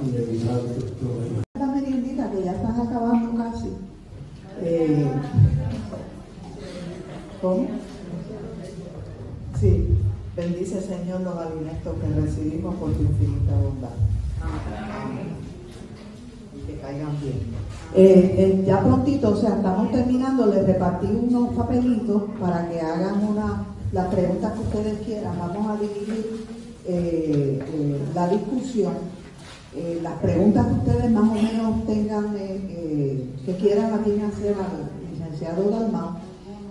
finalizar todo. Esta meriendita que ya están acabando casi. ¿Cómo? Sí. Bendice, Señor, los alimentos que recibimos por tu infinita bondad. Y que caigan bien. Ya prontito, o sea, estamos terminando, les repartí unos papelitos para que hagan las preguntas que ustedes quieran. Vamos a dividir la discusión. Las preguntas que ustedes más o menos tengan, que quieran a quien hacer al licenciado Dalmau.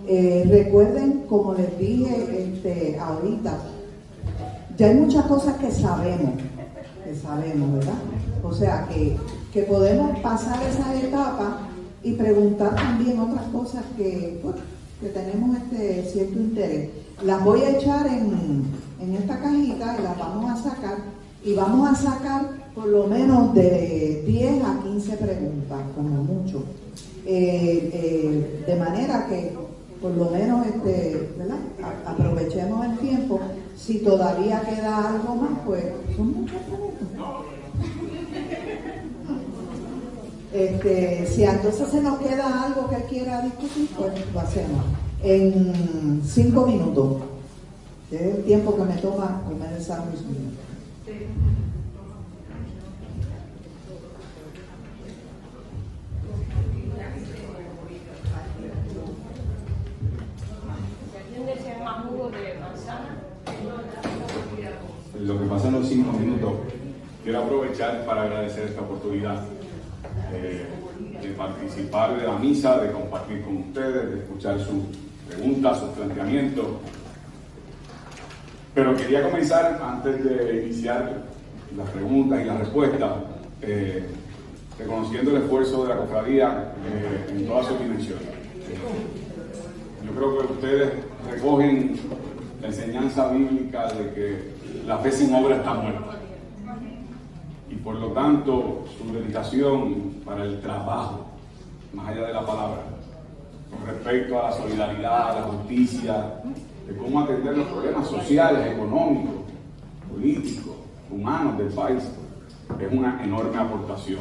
Recuerden, como les dije ahorita, ya hay muchas cosas que sabemos, ¿verdad? O sea, que podemos pasar esa etapa y preguntar también otras cosas que tenemos cierto interés. Las voy a echar en esta cajita y las vamos a sacar, y vamos a sacar por lo menos de 10 a 15 preguntas, como mucho. De manera que por lo menos ¿verdad? Aprovechemos el tiempo. Si todavía queda algo más, pues son muchas preguntas. Si entonces se nos queda algo que quiera discutir, pues lo hacemos en 5 minutos. Es el tiempo que me toma comer el sándwich mío. Lo que pasa en los 5 minutos, quiero aprovechar para agradecer esta oportunidad de participar de la misa, de compartir con ustedes, de escuchar sus preguntas, sus planteamientos. Pero quería comenzar, antes de iniciar las preguntas y las respuestas, reconociendo el esfuerzo de la cofradía en todas sus dimensiones. Yo creo que ustedes recogen la enseñanza bíblica de que la fe sin obra está muerta. Y por lo tanto, su dedicación para el trabajo, más allá de la palabra, con respecto a la solidaridad, a la justicia, de cómo atender los problemas sociales, económicos, políticos, humanos del país, es una enorme aportación.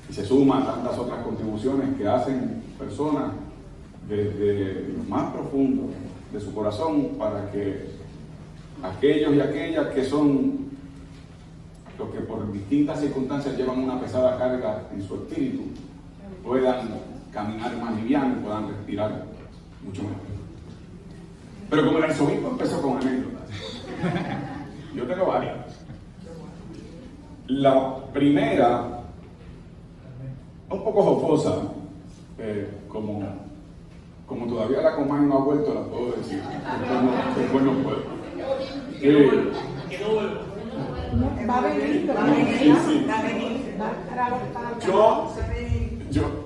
Y se suma a tantas otras contribuciones que hacen personas desde lo más profundo de su corazón para que aquellos y aquellas que son los que por distintas circunstancias llevan una pesada carga en su espíritu puedan caminar más liviano y puedan respirar mucho mejor. Pero como el arzobispo empezó con anécdotas, yo tengo varias. La primera, un poco jocosa, como todavía la Comay no ha vuelto, la puedo decir. Después no puedo. Va a venir, sí.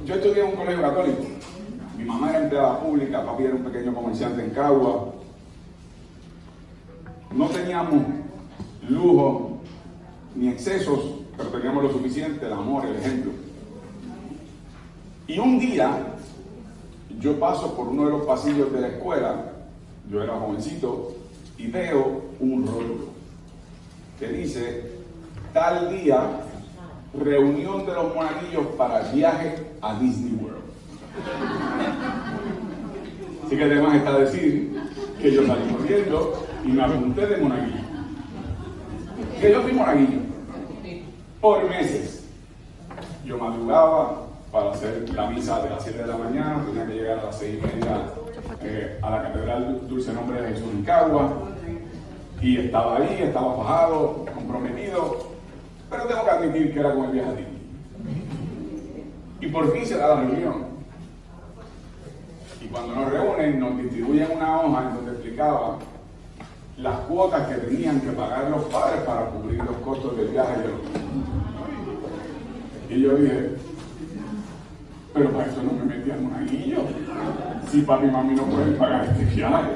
Yo estudié en un colegio católico. Mi mamá era empleada pública, papi era un pequeño comerciante en Cagua. No teníamos lujo ni excesos, pero teníamos lo suficiente, el amor, el ejemplo. Y un día, yo paso por uno de los pasillos de la escuela, yo era jovencito, y veo un rollo que dice, tal día, reunión de los monaguillos para el viaje a Disney World. Así que además está decir que yo salí corriendo y me apunté de monaguillo. Que yo fui monaguillo por meses. Yo madrugaba para hacer la misa de las 7 de la mañana, tenía que llegar a las 6:30 a la Catedral Dulce Nombre de Jesús en Cagua, y estaba ahí, estaba fajado, comprometido, pero tengo que admitir que era con el viaje a Disney. Y por fin se da la reunión. Y cuando nos reúnen, nos distribuyen una hoja en donde explicaba las cuotas que tenían que pagar los padres para cubrir los costos del viaje de los niños. Y yo dije, pero para eso no me metí al monaguillo. Si papi y mami no pueden pagar este viaje.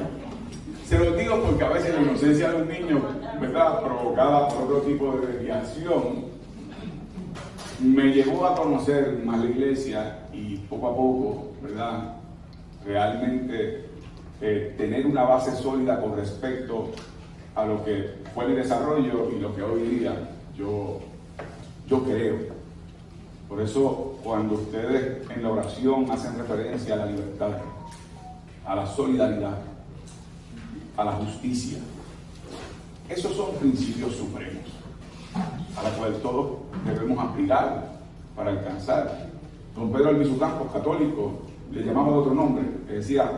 Se lo digo porque a veces la inocencia de un niño, ¿verdad?, provocada por otro tipo de desviación, me llevó a conocer más la iglesia y poco a poco, ¿verdad?, realmente tener una base sólida con respecto a lo que fue mi desarrollo y lo que hoy día yo yo creo. Por eso, cuando ustedes en la oración hacen referencia a la libertad, a la solidaridad, a la justicia, esos son principios supremos a los cuales todos debemos aspirar para alcanzar. Don Pedro Albizu Campos, católico, le llamaba de otro nombre, que decía,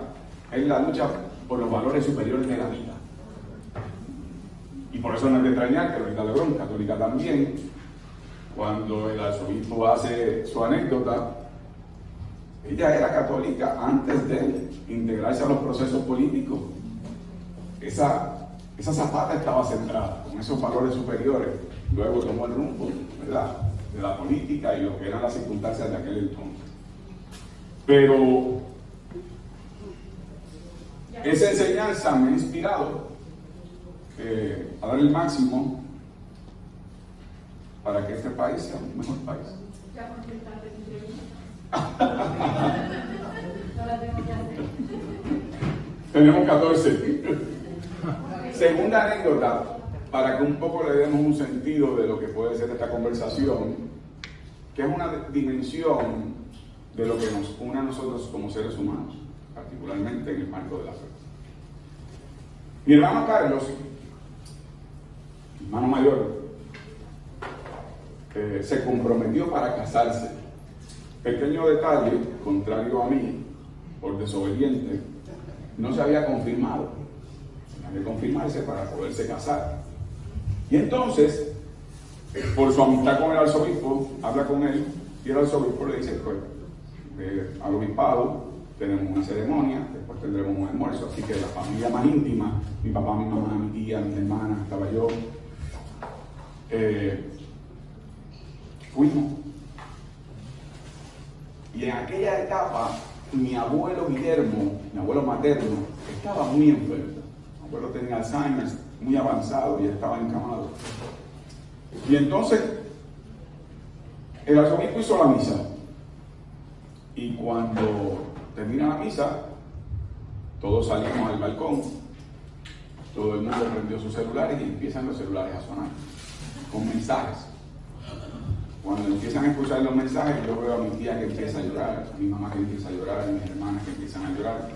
es la lucha por los valores superiores de la vida. Y por eso no es de extrañar que Lolita Lebrón, católica también, cuando el arzobispo hace su anécdota, ella era católica antes de integrarse a los procesos políticos. Esa zapata estaba centrada con esos valores superiores. Luego tomó el rumbo, ¿verdad?, de la política y lo que eran las circunstancias de aquel entonces. Pero esa enseñanza me ha inspirado a dar el máximo para que este país sea un mejor país. Tenemos 14. Segunda anécdota, para que un poco le demos un sentido de lo que puede ser esta conversación, que es una dimensión de lo que nos une a nosotros como seres humanos, particularmente en el marco de la fe. Mi hermano Carlos, hermano mayor, se comprometió para casarse. Pequeño detalle, contrario a mí, por desobediente, no se había confirmado. Tenía que confirmarse para poderse casar. Y entonces, por su amistad con el arzobispo, habla con él y el arzobispo le dice, pues, al obispado tenemos una ceremonia, después tendremos un almuerzo, así que la familia más íntima, mi papá, mi mamá, mi tía, mis hermanas, estaba yo, fuimos. Y en aquella etapa, mi abuelo Guillermo, mi abuelo materno, estaba muy enfermo. Mi abuelo tenía Alzheimer muy avanzado y estaba encamado. Y entonces, el arzobispo hizo la misa. Y cuando termina la misa, todos salimos al balcón, todo el mundo prendió sus celulares y empiezan los celulares a sonar con mensajes. Cuando empiezan a escuchar los mensajes, yo veo a mi tía que empieza a llorar, a mi mamá que empieza a llorar, a mis hermanas que empiezan a llorar.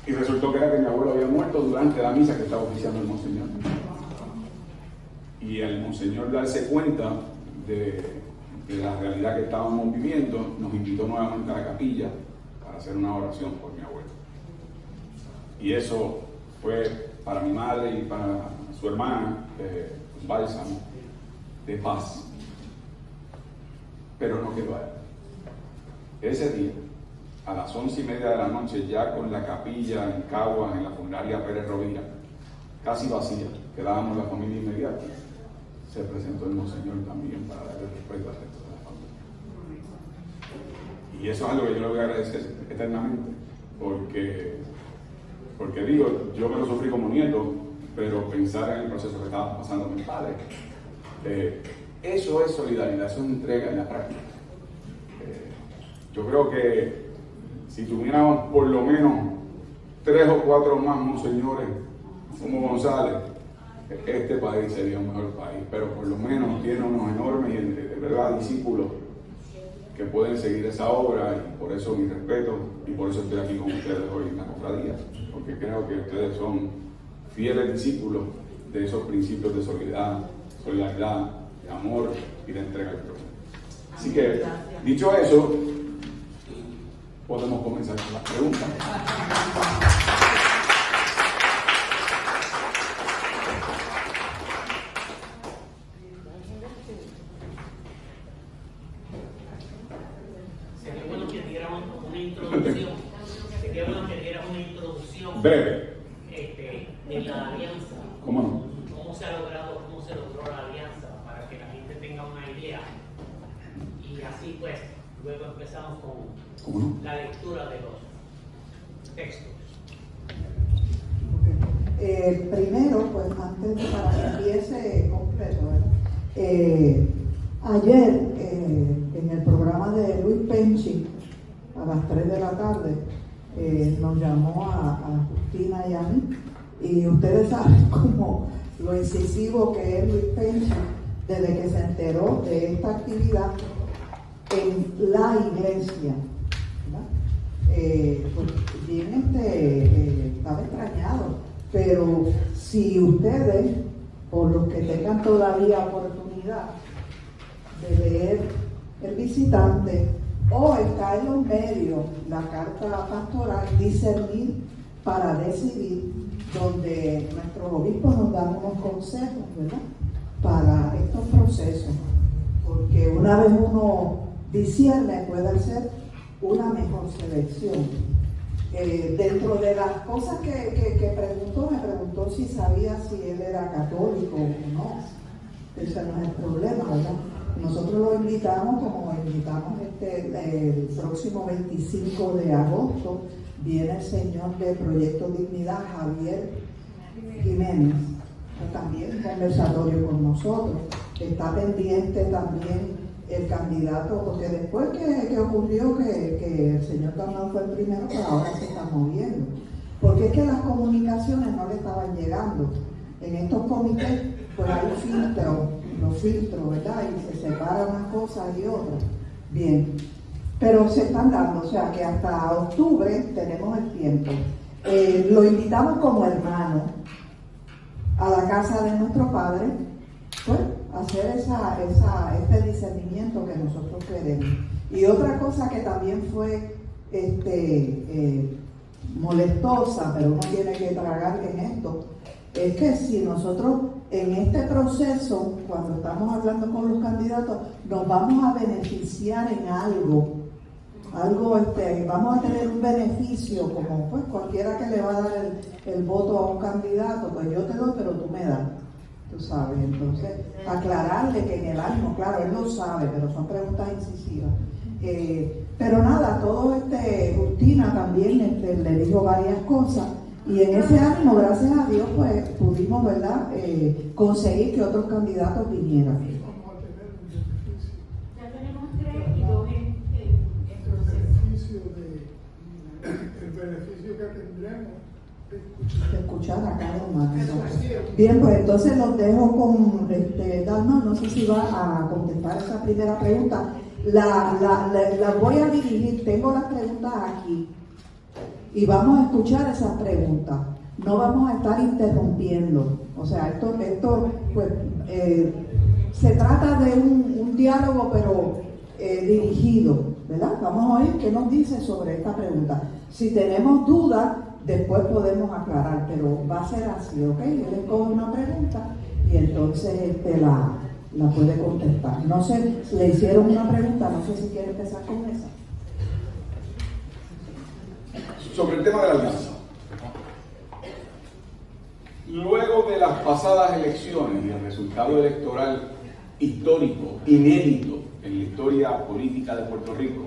Y resultó que era que mi abuelo había muerto durante la misa que estaba oficiando el monseñor. Y el monseñor, darse cuenta de la realidad que estábamos viviendo, nos invitó nuevamente a la capilla para hacer una oración por mi abuelo. Y eso fue para mi madre y para su hermana un bálsamo de paz. Pero no quedó ahí. Ese día, a las 11:30 de la noche, ya con la capilla en Caguas, en la funeraria Pérez Rovira, casi vacía, quedábamos la familia inmediata, se presentó el monseñor también para darle respeto al resto de la familia. Y eso es algo que yo le voy a agradecer eternamente, porque digo, yo me lo sufrí como nieto, pero pensar en el proceso que estaba pasando mi padre, eso es solidaridad, eso es entrega en la práctica. Yo creo que si tuviéramos por lo menos 3 o 4 más monseñores como González, este país sería un mejor país, pero por lo menos tiene unos enormes y de verdad discípulos que pueden seguir esa obra, y por eso mi respeto, y por eso estoy aquí con ustedes hoy en la cofradía, porque creo que ustedes son fieles discípulos de esos principios de solidaridad, de amor y de entrega al prójimo. Así que, dicho eso, podemos comenzar con las preguntas. Sería bueno que diera una introducción Breve. De la alianza. ¿Cómo no? ¿Cómo se logró la alianza? Para que la gente tenga una idea. Y así pues, luego empezamos con la lectura de los textos. Primero, pues antes de para que empiece completo, ayer en el programa de Luis Penchi, a las 3 de la tarde, nos llamó a Justina y a mí, y ustedes saben cómo lo incisivo que es Luis Penchi desde que se enteró de esta actividad en la iglesia, pues bien estaba extrañado. Pero si ustedes, o los que tengan todavía oportunidad de leer El Visitante, o está en los medios la carta pastoral Discernir para Decidir, donde nuestros obispos nos dan unos consejos, ¿verdad?, para estos procesos, porque una vez uno discierne puede hacer una mejor selección. Dentro de las cosas que preguntó, me preguntó si sabía si él era católico o no. Ese no es el problema, ¿verdad? Nosotros lo invitamos, como invitamos el próximo 25 de agosto, viene el señor de Proyecto Dignidad, Javier Jiménez, también conversatorio con nosotros. Está pendiente también el candidato, porque después que ocurrió que el señor Dalmau fue el primero, pero ahora se está moviendo. Porque es que las comunicaciones no le estaban llegando. En estos comités, pues hay los filtros, ¿verdad? Y se separan unas cosas y otras. Bien, pero se están dando, o sea que hasta octubre tenemos el tiempo. Lo invitamos como hermano a la casa de nuestro padre, pues hacer este discernimiento que nosotros queremos. Y otra cosa que también fue molestosa, pero uno tiene que tragar en esto, es que si nosotros en este proceso, cuando estamos hablando con los candidatos, nos vamos a beneficiar en algo, vamos a tener un beneficio, como pues cualquiera que le va a dar el voto a un candidato, pues yo te doy, pero tú me das. Tú sabes, entonces aclararle que en el ánimo, claro, él lo sabe, pero son preguntas incisivas. Pero nada, todo Justina también le dijo varias cosas, y en ese ánimo, gracias a Dios, pues pudimos, ¿verdad?, conseguir que otros candidatos vinieran. Ya tenemos 3 y 2 en proceso. El beneficio que tendremos de escuchar a cada uno. Bien, pues entonces los dejo con Dalmau, no sé si va a contestar esa primera pregunta. La voy a dirigir, tengo las preguntas aquí y vamos a escuchar esas preguntas. No vamos a estar interrumpiendo. O sea, esto pues, se trata de un diálogo, pero dirigido, ¿verdad? Vamos a oír qué nos dice sobre esta pregunta. Si tenemos dudas, después podemos aclarar, pero va a ser así, ¿ok? Él escoge una pregunta y entonces la puede contestar. No sé, le hicieron una pregunta, no sé si quiere empezar con esa. Sobre el tema de la alianza. Luego de las pasadas elecciones y el resultado electoral histórico, inédito en la historia política de Puerto Rico,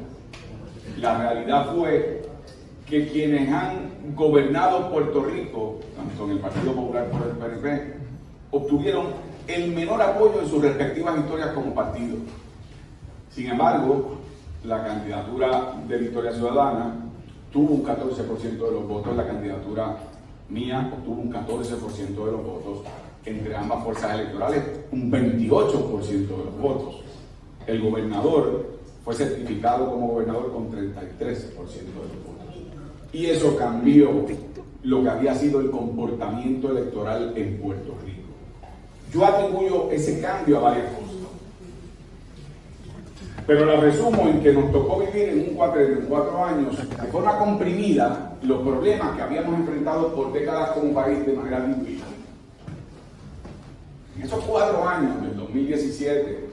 la realidad fue que quienes han gobernado Puerto Rico, tanto en el Partido Popular como en el PNP, obtuvieron el menor apoyo en sus respectivas historias como partido. Sin embargo, la candidatura de Victoria Ciudadana tuvo un 14% de los votos, la candidatura mía obtuvo un 14% de los votos, entre ambas fuerzas electorales un 28% de los votos. El gobernador fue certificado como gobernador con 33% de los votos. Y eso cambió lo que había sido el comportamiento electoral en Puerto Rico. Yo atribuyo ese cambio a varias cosas. Pero la resumo en que nos tocó vivir en 4 años, de forma comprimida, los problemas que habíamos enfrentado por décadas como país de manera diluida. En esos 4 años, del 2017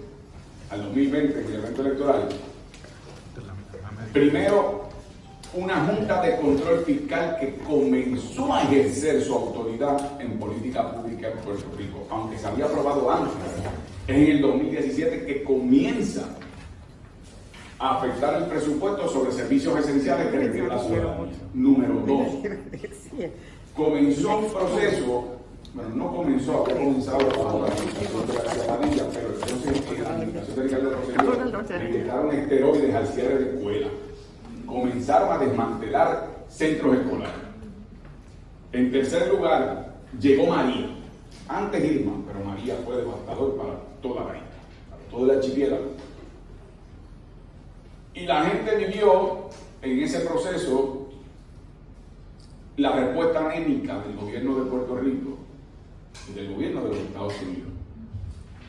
al 2020, en el evento electoral, primero, una junta de control fiscal que comenzó a ejercer su autoridad en política pública en Puerto Rico, aunque se había aprobado antes, es en el 2017 que comienza a afectar el presupuesto sobre servicios esenciales que requiere la ciudadanía. Número 2, comenzó un proceso, bueno, no comenzó, había comenzado bajo la administración de García Padilla, pero entonces en la administración de Ricardo Rosselló le inyectaron esteroides al cierre de escuelas. Comenzaron a desmantelar centros escolares. En tercer lugar, llegó María. Antes Irma, pero María fue devastador para toda la isla. todo el archipiélago. Y la gente vivió en ese proceso la respuesta anémica del gobierno de Puerto Rico y del gobierno de los Estados Unidos.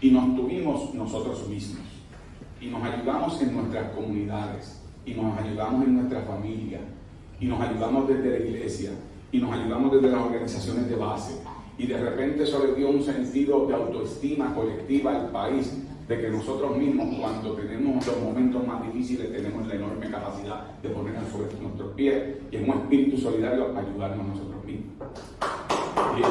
Y nos tuvimos nosotros mismos. Y nos ayudamos en nuestras comunidades. Y nos ayudamos en nuestra familia. Y nos ayudamos desde la iglesia. Y nos ayudamos desde las organizaciones de base. Y de repente eso le dio un sentido de autoestima colectiva al país, de que nosotros mismos, cuando tenemos los momentos más difíciles, tenemos la enorme capacidad de ponernos sobre nuestros pies y en un espíritu solidario ayudarnos a nosotros mismos. Bien.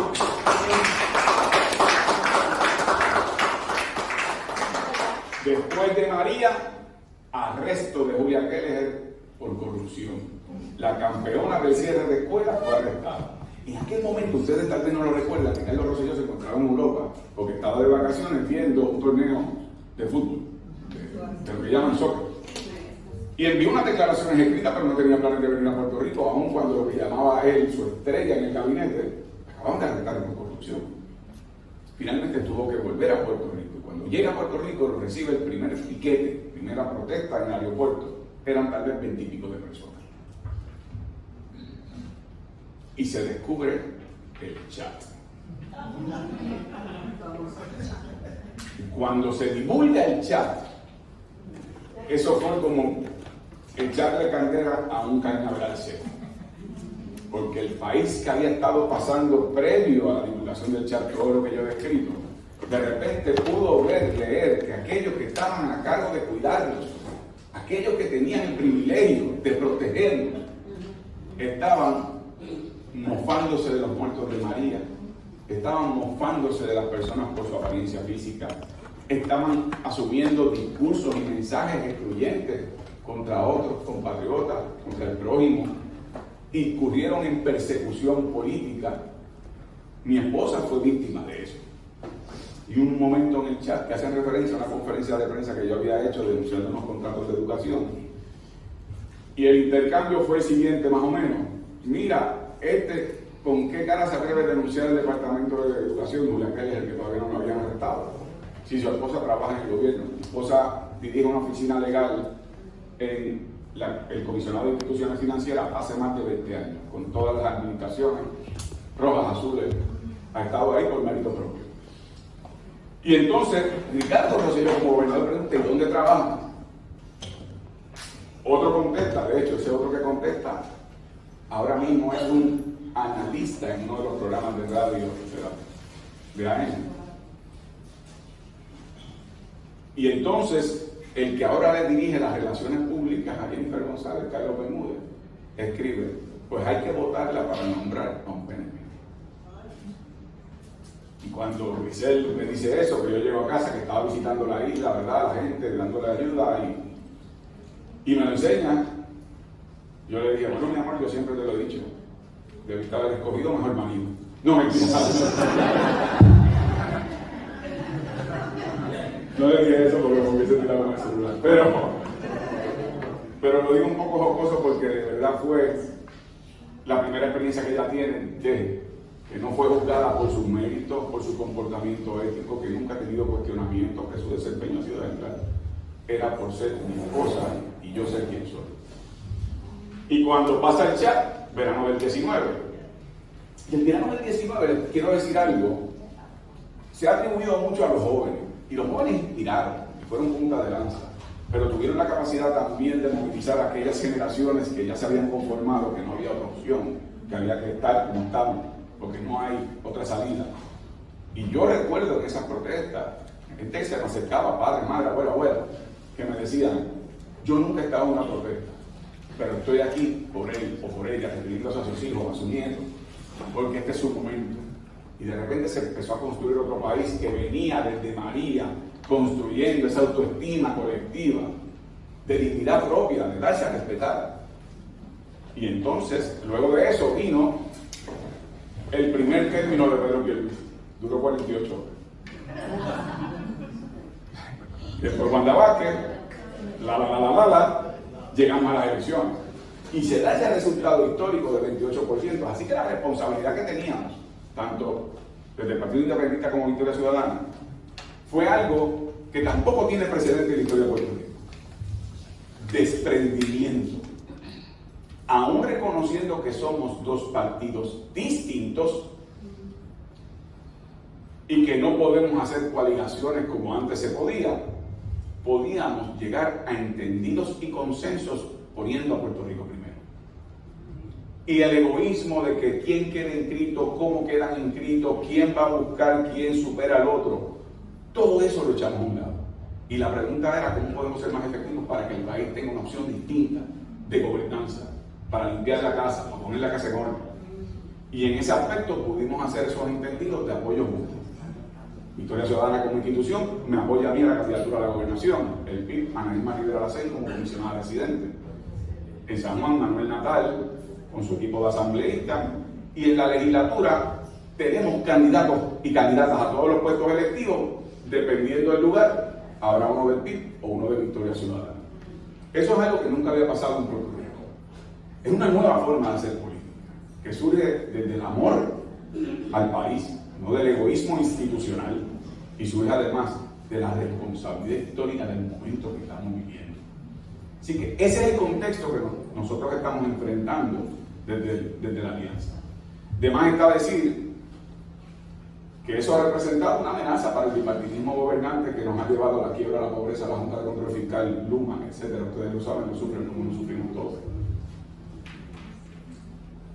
Después de María, arresto de Julia Keller por corrupción. La campeona del cierre de escuelas fue arrestada. En aquel momento, ustedes tal vez no lo recuerdan, que Carlos Rosselló se encontraba en Europa porque estaba de vacaciones viendo un torneo de fútbol, de lo que llaman soccer. Y envió unas declaraciones escritas, pero no tenía planes de venir a Puerto Rico, aun cuando lo que llamaba él su estrella en el gabinete, acababan de arrestar por corrupción. Finalmente tuvo que volver a Puerto Rico. Y cuando llega a Puerto Rico, lo recibe el primer piquete, primera protesta en el aeropuerto. Eran tal vez 20 y pico de personas. Y se descubre el chat. Cuando se divulga el chat, eso fue como echarle candela a un cañaveral seco. Porque el país que había estado pasando previo a la divulgación del chat, todo lo que yo he descrito, de repente pudo leer que aquellos que estaban a cargo de cuidarlos, aquellos que tenían el privilegio de protegernos, estaban mofándose de los muertos de María, estaban mofándose de las personas por su apariencia física, estaban asumiendo discursos y mensajes excluyentes contra otros compatriotas, contra el prójimo, incurrieron en persecución política. Mi esposa fue víctima de eso. Y un momento en el chat que hacen referencia a una conferencia de prensa que yo había hecho denunciando unos contratos de educación. Y el intercambio fue el siguiente, más o menos. Mira, ¿con qué cara se atreve a denunciar el Departamento de Educación? Julia Keller, el que todavía no lo habían arrestado. Si su esposa trabaja en el gobierno, su esposa dirige una oficina legal en el Comisionado de Instituciones Financieras hace más de 20 años, con todas las administraciones, rojas, azules, ha estado ahí por mérito propio. Y entonces, Ricardo Rosselló, como gobernador, pregunta, ¿y dónde trabaja? Otro contesta, de hecho, ese otro que contesta, ahora mismo es un analista en uno de los programas de radio de AM. Y entonces, el que ahora le dirige las relaciones públicas a Jennifer González, Carlos Bermúdez, escribe, pues hay que votarla para nombrar a un PNP. Y cuando Grisel me dice eso, que yo llego a casa, que estaba visitando la isla, ¿verdad? La gente, dándole ayuda, y me lo enseña, yo le dije, bueno, mi amor, yo siempre te lo he dicho, debiste haber escogido mejor marido. No, mentira. No le dije eso porque me hubiese tirado en el celular. Pero lo digo un poco jocoso porque de verdad fue la primera experiencia que ella tiene de que no fue juzgada por sus méritos, por su comportamiento ético, que nunca ha tenido cuestionamientos, que su desempeño ha sido ejemplar. Era por ser mi esposa y yo sé quién soy. Y cuando pasa el chat, verano del 19. Y el verano del 19, quiero decir algo, se ha atribuido mucho a los jóvenes. Y los jóvenes inspiraron, y fueron punta de lanza, pero tuvieron la capacidad también de movilizar a aquellas generaciones que ya se habían conformado, que no había otra opción, que había que estar como estamos, porque no hay otra salida. Y yo recuerdo en esas protestas, gente se me acercaba, padre, madre, abuelo, abuela, que me decían, yo nunca he estado en una protesta, pero estoy aquí por él o por ella, refiriéndose a sus hijos, a sus nietos, porque este es su momento. Y de repente se empezó a construir otro país que venía desde María, construyendo esa autoestima colectiva, de dignidad propia, de darse a respetar. Y entonces, luego de eso, vino el primer término de Pedro Pierluisi. Duró 48 horas. Después Wanda Vázquez, llegamos a las elecciones. Y se da ese resultado histórico del 28%. Así que la responsabilidad que teníamos, tanto desde el Partido Independentista como Victoria Ciudadana, fue algo que tampoco tiene precedente en la historia de Puerto Rico. Desprendimiento. Aún reconociendo que somos dos partidos distintos y que no podemos hacer coaligaciones como antes se podía, podíamos llegar a entendidos y consensos poniendo a Puerto Rico primero. Y el egoísmo de que quién queda inscrito, cómo quedan inscritos, quién va a buscar, quién supera al otro, todo eso lo echamos a un lado. Y la pregunta era cómo podemos ser más efectivos para que el país tenga una opción distinta de gobernanza, para limpiar la casa, para poner la casa en orden. Y en ese aspecto pudimos hacer esos entendidos de apoyo mutuo. Victoria Ciudadana como institución me apoya a mí a la candidatura a la gobernación. El PIB, Ana Isma Rivera Lacén como comisionada residente. En San Juan, Manuel Natal con su equipo de asambleístas. Y en la legislatura tenemos candidatos y candidatas a todos los puestos electivos. Dependiendo del lugar, habrá uno del PIB o uno de Victoria Ciudadana. Eso es algo que nunca había pasado en Puerto Rico. Es una nueva forma de hacer política, que surge desde el amor al país, no del egoísmo institucional, y surge además de la responsabilidad histórica del momento que estamos viviendo. Así que ese es el contexto que nosotros estamos enfrentando desde la alianza. De más está decir que eso ha representado una amenaza para el bipartidismo gobernante que nos ha llevado a la quiebra, a la pobreza, a la Junta de Control Fiscal, Luma, etc. Ustedes lo saben, lo sufren como lo sufrimos todos.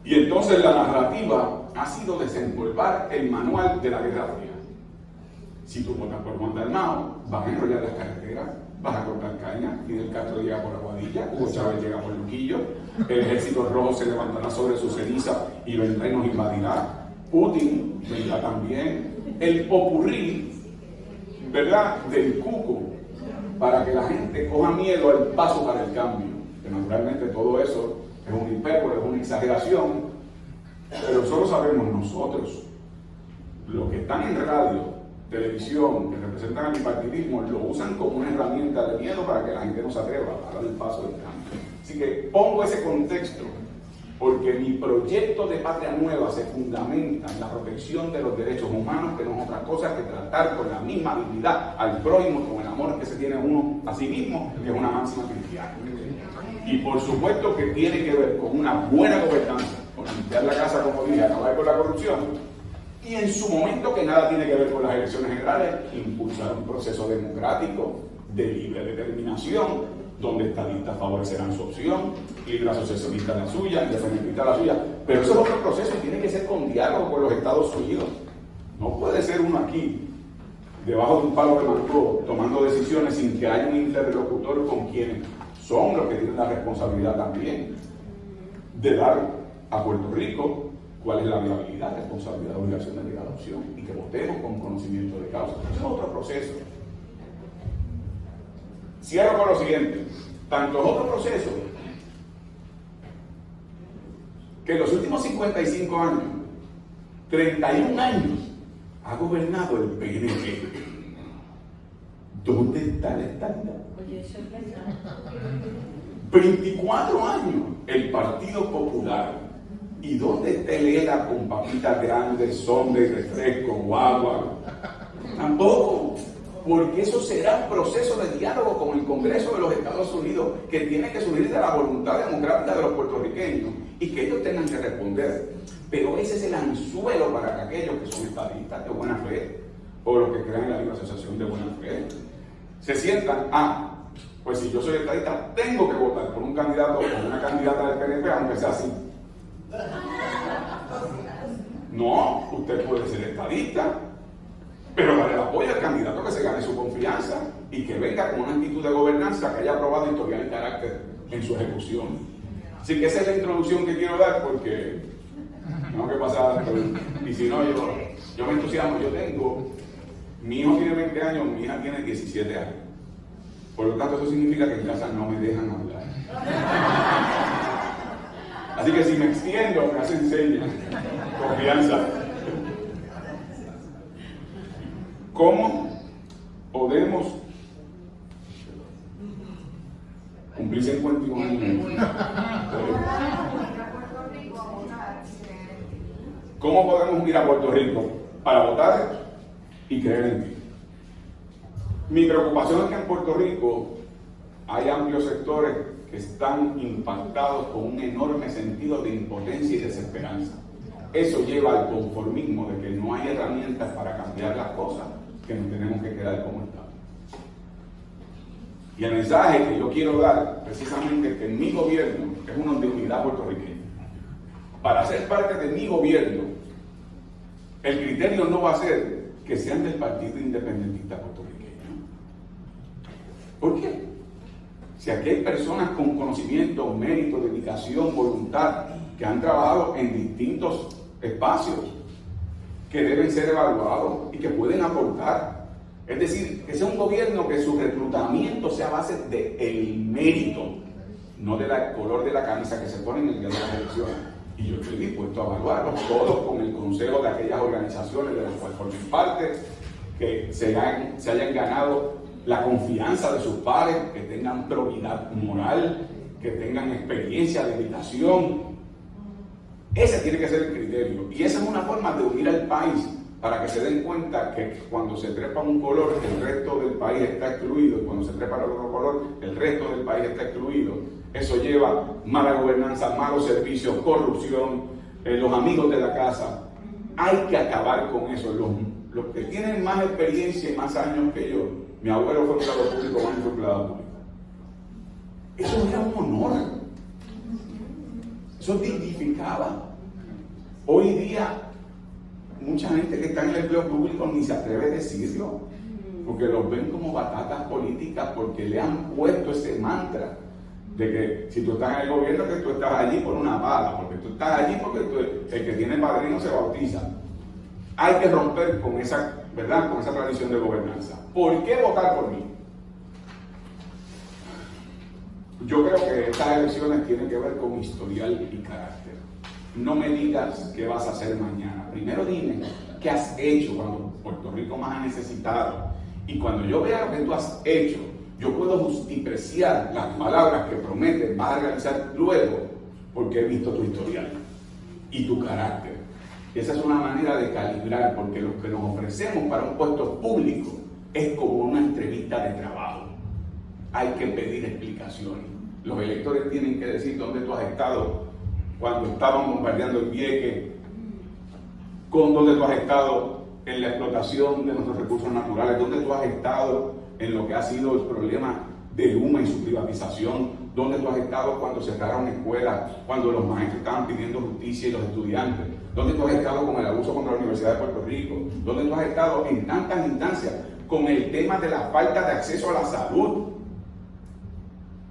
Y entonces la narrativa ha sido desempolvar el manual de la Guerra Fría. Si tú votas por Juan Dalmao, vas a enrollar las carreteras, vas a cortar caña, Fidel Castro llega por Aguadilla, Hugo Chávez llega por Luquillo, el ejército rojo se levantará sobre su ceniza y vendrá y nos invadirá, Putin vendrá también, el popurrí, ¿verdad?, del cuco, para que la gente coja miedo al paso para el cambio, que naturalmente todo eso es un hipérbole, es una exageración, pero solo sabemos nosotros, los que están en radio, televisión, que representan al bipartidismo, lo usan como una herramienta de miedo para que la gente no se atreva a dar el paso del cambio. Así que pongo ese contexto, porque mi proyecto de Patria Nueva se fundamenta en la protección de los derechos humanos, que no es otra cosa que tratar con la misma dignidad al prójimo, con el amor que se tiene uno a sí mismo, que es una máxima cristiana. Y por supuesto que tiene que ver con una buena gobernanza, con limpiar la casa, como dije, acabar con la corrupción, y en su momento que nada tiene que ver con las elecciones generales, impulsar un proceso democrático de libre determinación, donde estadistas favorecerán su opción, libre asociacionistas la suya, independentistas la suya, pero eso es otro proceso y tiene que ser con diálogo con los Estados Unidos. No puede ser uno aquí, debajo de un palo de mango, tomando decisiones sin que haya un interlocutor con quienes son los que tienen la responsabilidad también de dar a Puerto Rico cuál es la viabilidad, responsabilidad, obligación de cada opción y que votemos con conocimiento de causa. Eso es otro proceso. Cierro con lo siguiente. Tanto es otro proceso que en los últimos 55 años, 31 años, ha gobernado el PNP. ¿Dónde está la estadidad? 24 años el Partido Popular. ¿Y dónde está el ELA con papitas grandes, sombra y refresco o agua? Tampoco, porque eso será un proceso de diálogo con el Congreso de los Estados Unidos que tiene que surgir de la voluntad democrática de los puertorriqueños y que ellos tengan que responder. Pero ese es el anzuelo para que aquellos que son estadistas de buena fe o los que crean en la libre asociación de buena fe se sientan, pues si yo soy estadista tengo que votar por un candidato o una candidata del PNP aunque sea así. No, usted puede ser estadista, pero darle el apoyo al candidato que se gane su confianza y que venga con una actitud de gobernanza que haya probado historial y carácter en su ejecución. Así que esa es la introducción que quiero dar porque tengo que pasar, y si no yo me entusiasmo. Mi hijo tiene 20 años, mi hija tiene 17 años. Por lo tanto, eso significa que en casa no me dejan hablar. Así que si me extiendo, me hacen señas. Confianza. ¿Cómo podemos cumplir 51 años? ¿Cómo podemos ir a Puerto Rico para votar y creer en ti? Mi preocupación es que en Puerto Rico hay amplios sectores que están impactados con un enorme sentido de impotencia y desesperanza. Eso lleva al conformismo de que no hay herramientas para cambiar las cosas, que nos tenemos que quedar como estamos. Y el mensaje que yo quiero dar, precisamente, es que mi gobierno es uno de unidad puertorriqueña. Para ser parte de mi gobierno, el criterio no va a ser que sean del Partido Independentista Puertorriqueño. ¿Por qué? Si aquí hay personas con conocimiento, mérito, dedicación, voluntad, que han trabajado en distintos espacios, que deben ser evaluados y que pueden aportar. Es decir, que sea un gobierno que su reclutamiento sea a base del mérito, no del color de la camisa que se pone en el día de las elecciones. Y yo estoy dispuesto a evaluarlos todos con el consejo de aquellas organizaciones de las cuales formen parte, que se hayan ganado la confianza de sus pares, que tengan probidad moral, que tengan experiencia, dedicación. Ese tiene que ser el criterio. Y esa es una forma de unir al país, para que se den cuenta que cuando se trepa un color, el resto del país está excluido, y cuando se trepa el otro color, el resto del país está excluido. Eso lleva mala gobernanza, malos servicios, corrupción, los amigos de la casa. Hay que acabar con eso. Los que tienen más experiencia y más años que yo, mi abuelo fue empleado público, mi fue empleado público. Eso era un honor. Eso dignificaba. Hoy día, mucha gente que está en el empleo público ni se atreve a decirlo, porque los ven como batatas políticas, porque le han puesto ese mantra de que si tú estás en el gobierno, que tú estás allí por una bala, porque tú estás allí porque el que tiene padrino se bautiza. Hay que romper con esa, ¿verdad?, con esa tradición de gobernanza. ¿Por qué votar por mí? Yo creo que estas elecciones tienen que ver con historial y carácter. No me digas qué vas a hacer mañana. Primero dime qué has hecho cuando Puerto Rico más ha necesitado. Y cuando yo vea lo que tú has hecho, yo puedo justipreciar las palabras que prometes vas a realizar luego, porque he visto tu historial y tu carácter. Esa es una manera de calibrar, porque lo que nos ofrecemos para un puesto público es como una entrevista de trabajo. Hay que pedir explicaciones. Los electores tienen que decir dónde tú has estado cuando estaban bombardeando el Vieques, con dónde tú has estado en la explotación de nuestros recursos naturales, dónde tú has estado en lo que ha sido el problema de Luma y su privatización, dónde tú has estado cuando cerraron escuelas, cuando los maestros estaban pidiendo justicia y los estudiantes, dónde tú has estado con el abuso contra la Universidad de Puerto Rico, dónde tú has estado en tantas instancias con el tema de la falta de acceso a la salud,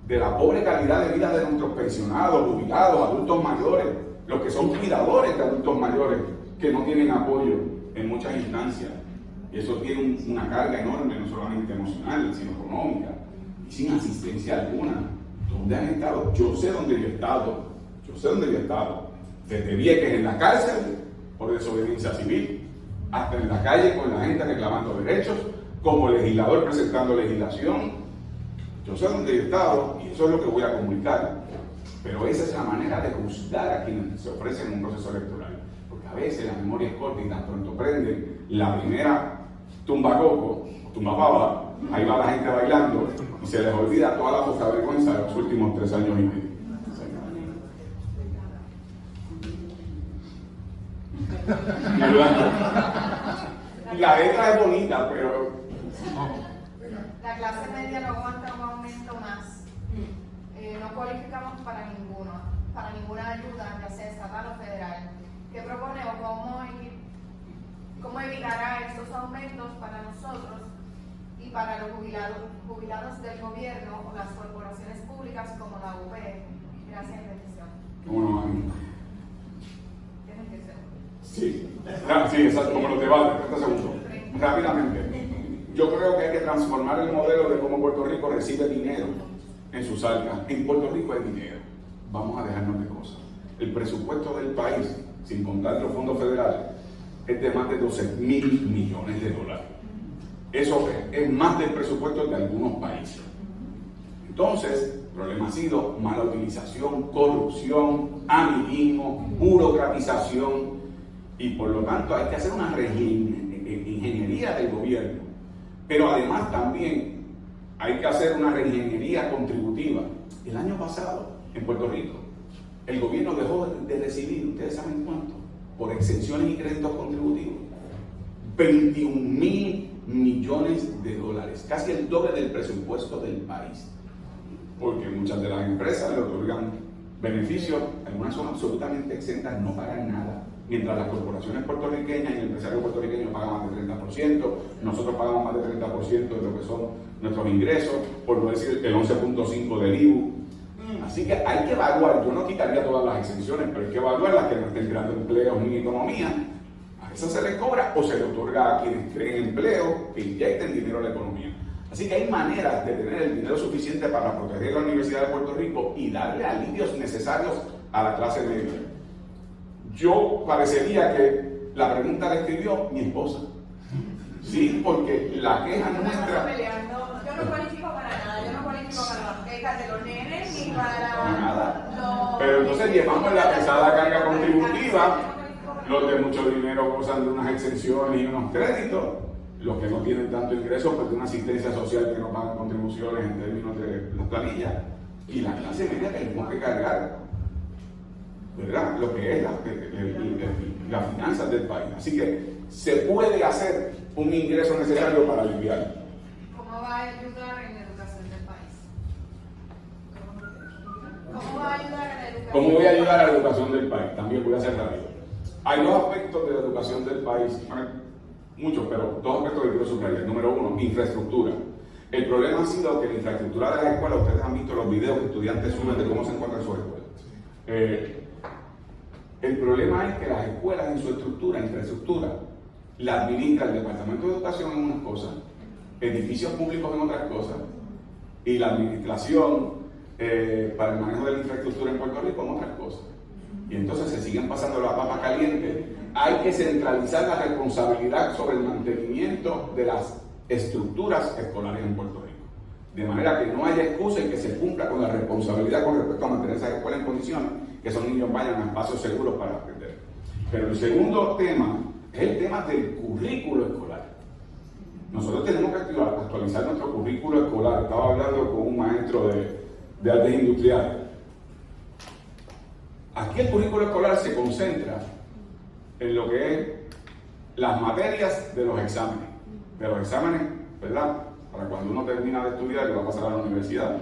de la pobre calidad de vida de nuestros pensionados, jubilados, adultos mayores, los que son cuidadores de adultos mayores que no tienen apoyo en muchas instancias. Y eso tiene una carga enorme, no solamente emocional, sino económica, y sin asistencia alguna. ¿Dónde han estado? Yo sé dónde yo he estado. Desde Vieques en la cárcel por desobediencia civil, hasta en la calle con la gente reclamando derechos, como legislador presentando legislación. Yo sé dónde yo he estado y eso es lo que voy a comunicar. Pero esa es la manera de juzgar a quienes se ofrecen un proceso electoral. Porque a veces la memoria es corta y tan pronto prenden la primera tumbacoco o tumbapava, ahí va la gente bailando y se les olvida toda la poca vergüenza de los últimos 3 años y medio. La letra es bonita, pero la clase media no aguanta un aumento más. No cualificamos para ninguna ayuda, ya sea estatal o federal. ¿Qué propone o cómo evitará estos aumentos para nosotros y para los jubilados del gobierno o las corporaciones públicas como la UP? Gracias, bendición. Bueno, ¿Tienes que ser? sí, exacto, como los debates. Rápidamente. Yo creo que hay que transformar el modelo de cómo Puerto Rico recibe dinero en sus arcas. En Puerto Rico hay dinero. Vamos a dejarnos de cosas. El presupuesto del país, sin contar los fondos federales, es de más de 12.000 millones de dólares. Eso es más del presupuesto de algunos países. Entonces, el problema ha sido mala utilización, corrupción, amiguismo, burocratización, y por lo tanto hay que hacer una ingeniería del gobierno Pero además también hay que hacer una reingeniería contributiva. El año pasado, en Puerto Rico, el gobierno dejó de recibir, ¿ustedes saben cuánto? Por exenciones y créditos contributivos, 21.000 millones de dólares, casi el doble del presupuesto del país. Porque muchas de las empresas le otorgan beneficios, algunas son absolutamente exentas, no pagan nada. Mientras las corporaciones puertorriqueñas y el empresario puertorriqueño pagan más del 30%, nosotros pagamos más del 30% de lo que son nuestros ingresos, por no decir el 11.5% del IVU. Así que hay que evaluar, yo no quitaría todas las exenciones, pero hay que evaluar las que no estén creando empleos ni economía. A esas se les cobra o se le otorga a quienes creen empleo, que inyecten dinero a la economía. Así que hay maneras de tener el dinero suficiente para proteger la Universidad de Puerto Rico y darle alivios necesarios a la clase media. Yo parecería que la pregunta la escribió mi esposa. Sí, porque la queja nuestra... Yo no cualifico para nada, yo no cualifico para las quejas de los nenes ni para nada. Los... Pero entonces llevamos la pesada carga contributiva, los de mucho dinero gozan de unas exenciones y unos créditos, los que no tienen tanto ingreso pues de una asistencia social que no pagan contribuciones en términos de las planillas, y la clase media que tenemos que cargar, ¿verdad? Lo que es las finanzas del país. Así que se puede hacer un ingreso necesario para aliviar. ¿Cómo va a ayudar en la educación del país? ¿Cómo va a ayudar en la educación? ¿Cómo voy a ayudar a la educación del país? También voy a hacer rápido. Hay dos aspectos de la educación del país, muchos, pero dos aspectos que quiero subrayar. Número uno, infraestructura. El problema ha sido que la infraestructura de las escuelas, ustedes han visto los videos que estudiantes suben de cómo se encuentran sus escuelas. El problema es que las escuelas en su infraestructura, la administra el Departamento de Educación en unas cosas, edificios públicos en otras cosas, y la administración para el manejo de la infraestructura en Puerto Rico en otras cosas. Y entonces se siguen pasando la papa caliente. Hay que centralizar la responsabilidad sobre el mantenimiento de las estructuras escolares en Puerto Rico. De manera que no haya excusa y que se cumpla con la responsabilidad con respecto a mantener esas escuelas en condiciones, que esos niños vayan a espacios seguros para aprender. Pero el segundo tema es el tema del currículo escolar. Nosotros tenemos que actualizar nuestro currículo escolar. Estaba hablando con un maestro de artes industriales. Aquí el currículo escolar se concentra en lo que es las materias de los exámenes. De los exámenes, ¿verdad? Para cuando uno termina de estudiar y va a pasar a la universidad.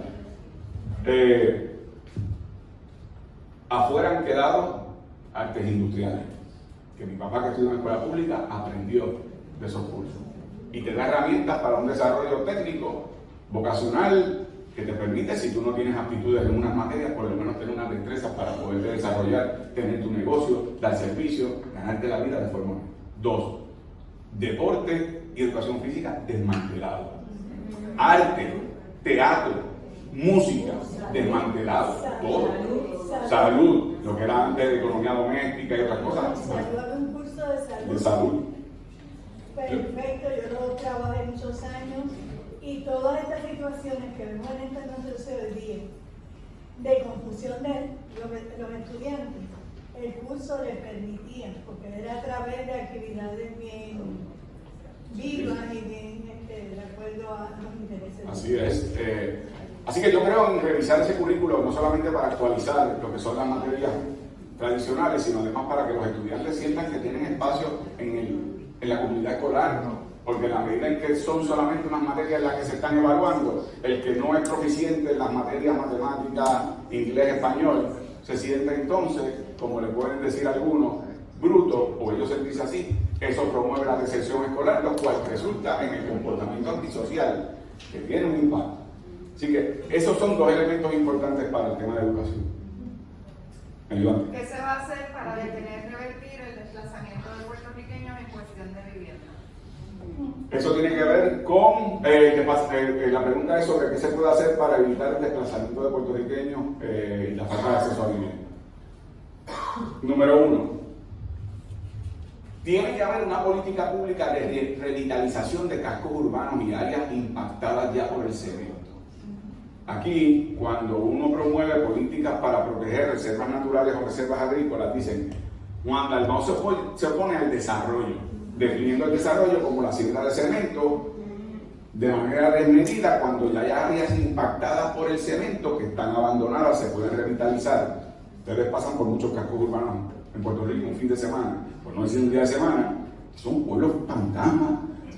Afuera han quedado artes industriales, que mi papá, que estudió en escuela pública, aprendió de esos cursos. Y te da herramientas para un desarrollo técnico, vocacional, que te permite, si tú no tienes aptitudes en unas materias, por lo menos tener unas destrezas para poder desarrollar, tener tu negocio, dar servicio, ganarte la vida de forma. 2. Deporte y educación física desmantelado. Arte, teatro, música, desmantelado. Todo. Salud, lo que era antes de economía doméstica y otras cosas. Un curso de salud. De salud. Perfecto, yo lo trabajé muchos años. Y todas estas situaciones que vemos en esta noticia hoy día, de confusión de los estudiantes, el curso les permitía, porque era a través de actividades bien vivas y bien de acuerdo a los intereses. Así es. Así que yo creo en revisar ese currículo, no solamente para actualizar lo que son las materias tradicionales, sino además para que los estudiantes sientan que tienen espacio en la comunidad escolar, ¿no? Porque en la medida en que son solamente unas materias en las que se están evaluando, el que no es proficiente en las materias matemáticas, inglés, español, se siente entonces, como le pueden decir algunos, bruto, o ellos se dicen así, eso promueve la deserción escolar, lo cual resulta en el comportamiento antisocial, que tiene un impacto. Así que esos son dos elementos importantes para el tema de educación. Ayudante. ¿Qué se va a hacer para revertir el desplazamiento de puertorriqueños en cuestión de vivienda? Eso tiene que ver con, la pregunta es sobre qué se puede hacer para evitar el desplazamiento de puertorriqueños y la falta de acceso a vivienda. Número 1, tiene que haber una política pública de revitalización de cascos urbanos y áreas impactadas ya por el cemento. Aquí, cuando uno promueve políticas para proteger reservas naturales o reservas agrícolas, dicen, Juan Dalmau se opone al desarrollo, definiendo el desarrollo como la siembra de cemento de manera desmedida cuando ya hay áreas impactadas por el cemento que están abandonadas, se pueden revitalizar. Ustedes pasan por muchos cascos urbanos en Puerto Rico un fin de semana, por no decir un día de semana, son pueblos fantasmas,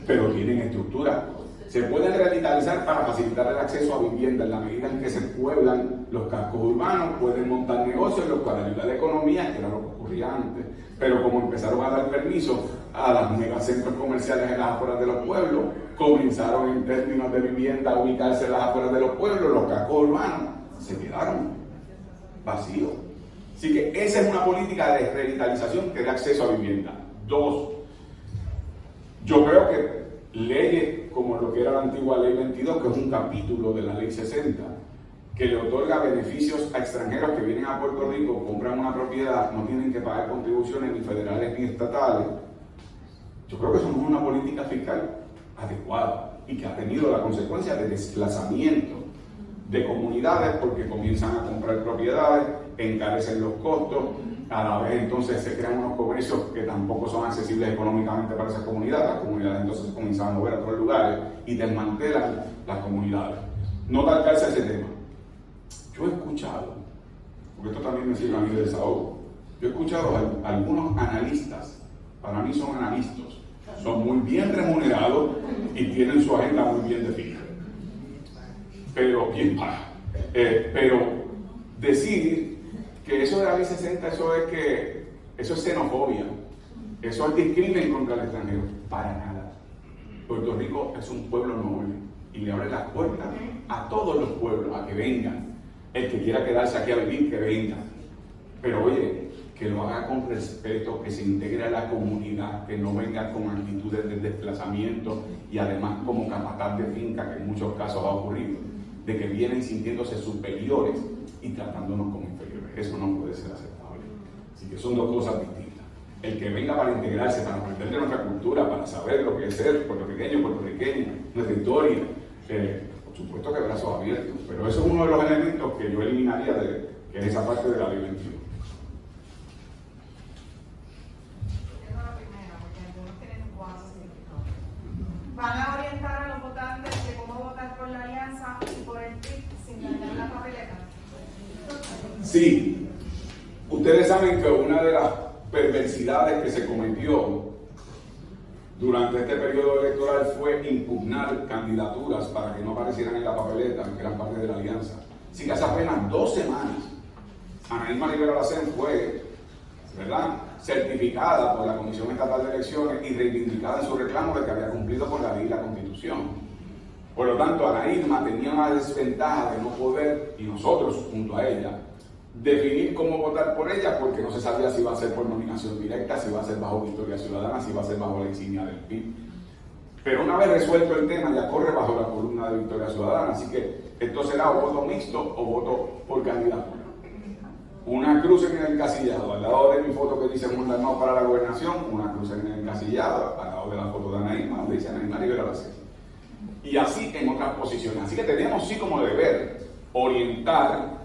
pero tienen estructura. Se pueden revitalizar para facilitar el acceso a vivienda en la medida en que se pueblan los cascos urbanos, pueden montar negocios, los cuales ayuda a la economía, que era lo que ocurría antes. Pero como empezaron a dar permiso a los megacentros comerciales en las afueras de los pueblos, comenzaron en términos de vivienda a ubicarse en las afueras de los pueblos, los cascos urbanos se quedaron vacíos. Así que esa es una política de revitalización que da acceso a vivienda. 2, yo creo que leyes como lo que era la antigua Ley 22, que es un capítulo de la Ley 60, que le otorga beneficios a extranjeros que vienen a Puerto Rico, compran una propiedad, no tienen que pagar contribuciones ni federales ni estatales. Yo creo que eso no es una política fiscal adecuada y que ha tenido la consecuencia de desplazamiento de comunidades porque comienzan a comprar propiedades, encarecen los costos, a la vez entonces se crean unos comercios que tampoco son accesibles económicamente para esas comunidades. Las comunidades entonces se comienzan a mover a otros lugares y desmantelan las comunidades. No talcarse ese tema. Yo he escuchado, porque esto también me sirve a mí de desahogo, yo he escuchado a algunos analistas, para mí son analistas, son muy bien remunerados y tienen su agenda muy bien definida. Pero, bien paga. Pero decir que eso de la Ley 60, eso es xenofobia, eso es discrimen contra el extranjero, para nada. Puerto Rico es un pueblo noble y le abre las puertas a todos los pueblos a que vengan. El que quiera quedarse aquí a vivir, que venga. Pero oye, que lo haga con respeto, que se integre a la comunidad, que no venga con actitudes de desplazamiento y además como capataz de finca, que en muchos casos ha ocurrido, de que vienen sintiéndose superiores y tratándonos como inferiores. Eso no puede ser aceptable. Así que son dos cosas distintas. El que venga para integrarse, para aprender de nuestra cultura, para saber lo que es ser puertorriqueño, puertorriqueña, nuestra historia, por supuesto que brazos abiertos, pero eso es uno de los elementos que yo eliminaría que es esa parte de la Ley 21. Van a orientar a los votantes de cómo votar por la alianza y por el PIB sin dañar la papeleta. Sí, ustedes saben que una de las perversidades que se cometió durante este periodo electoral fue impugnar candidaturas para que no aparecieran en la papeleta, que eran parte de la alianza. Así que hace apenas 2 semanas, Anaíma Rivera Lacén fue, ¿verdad?, certificada por la Comisión Estatal de Elecciones y reivindicada en su reclamo de que había cumplido con la ley y la Constitución. Por lo tanto, Anaíma tenía una desventaja de no poder, y nosotros junto a ella, definir cómo votar por ella, porque no se sabía si iba a ser por nominación directa, si iba a ser bajo Victoria Ciudadana, si iba a ser bajo la insignia del PIB. Pero una vez resuelto el tema, ya corre bajo la columna de Victoria Ciudadana, así que esto será o voto mixto o voto por candidatura. Una cruz en el encasillado, al lado de mi foto que dice Juan Dalmau para la gobernación, una cruz en el encasillado, al lado de la foto de Anaíma, donde dice Anaíma Rivera Lacén. Y así en otras posiciones. Así que tenemos sí como deber orientar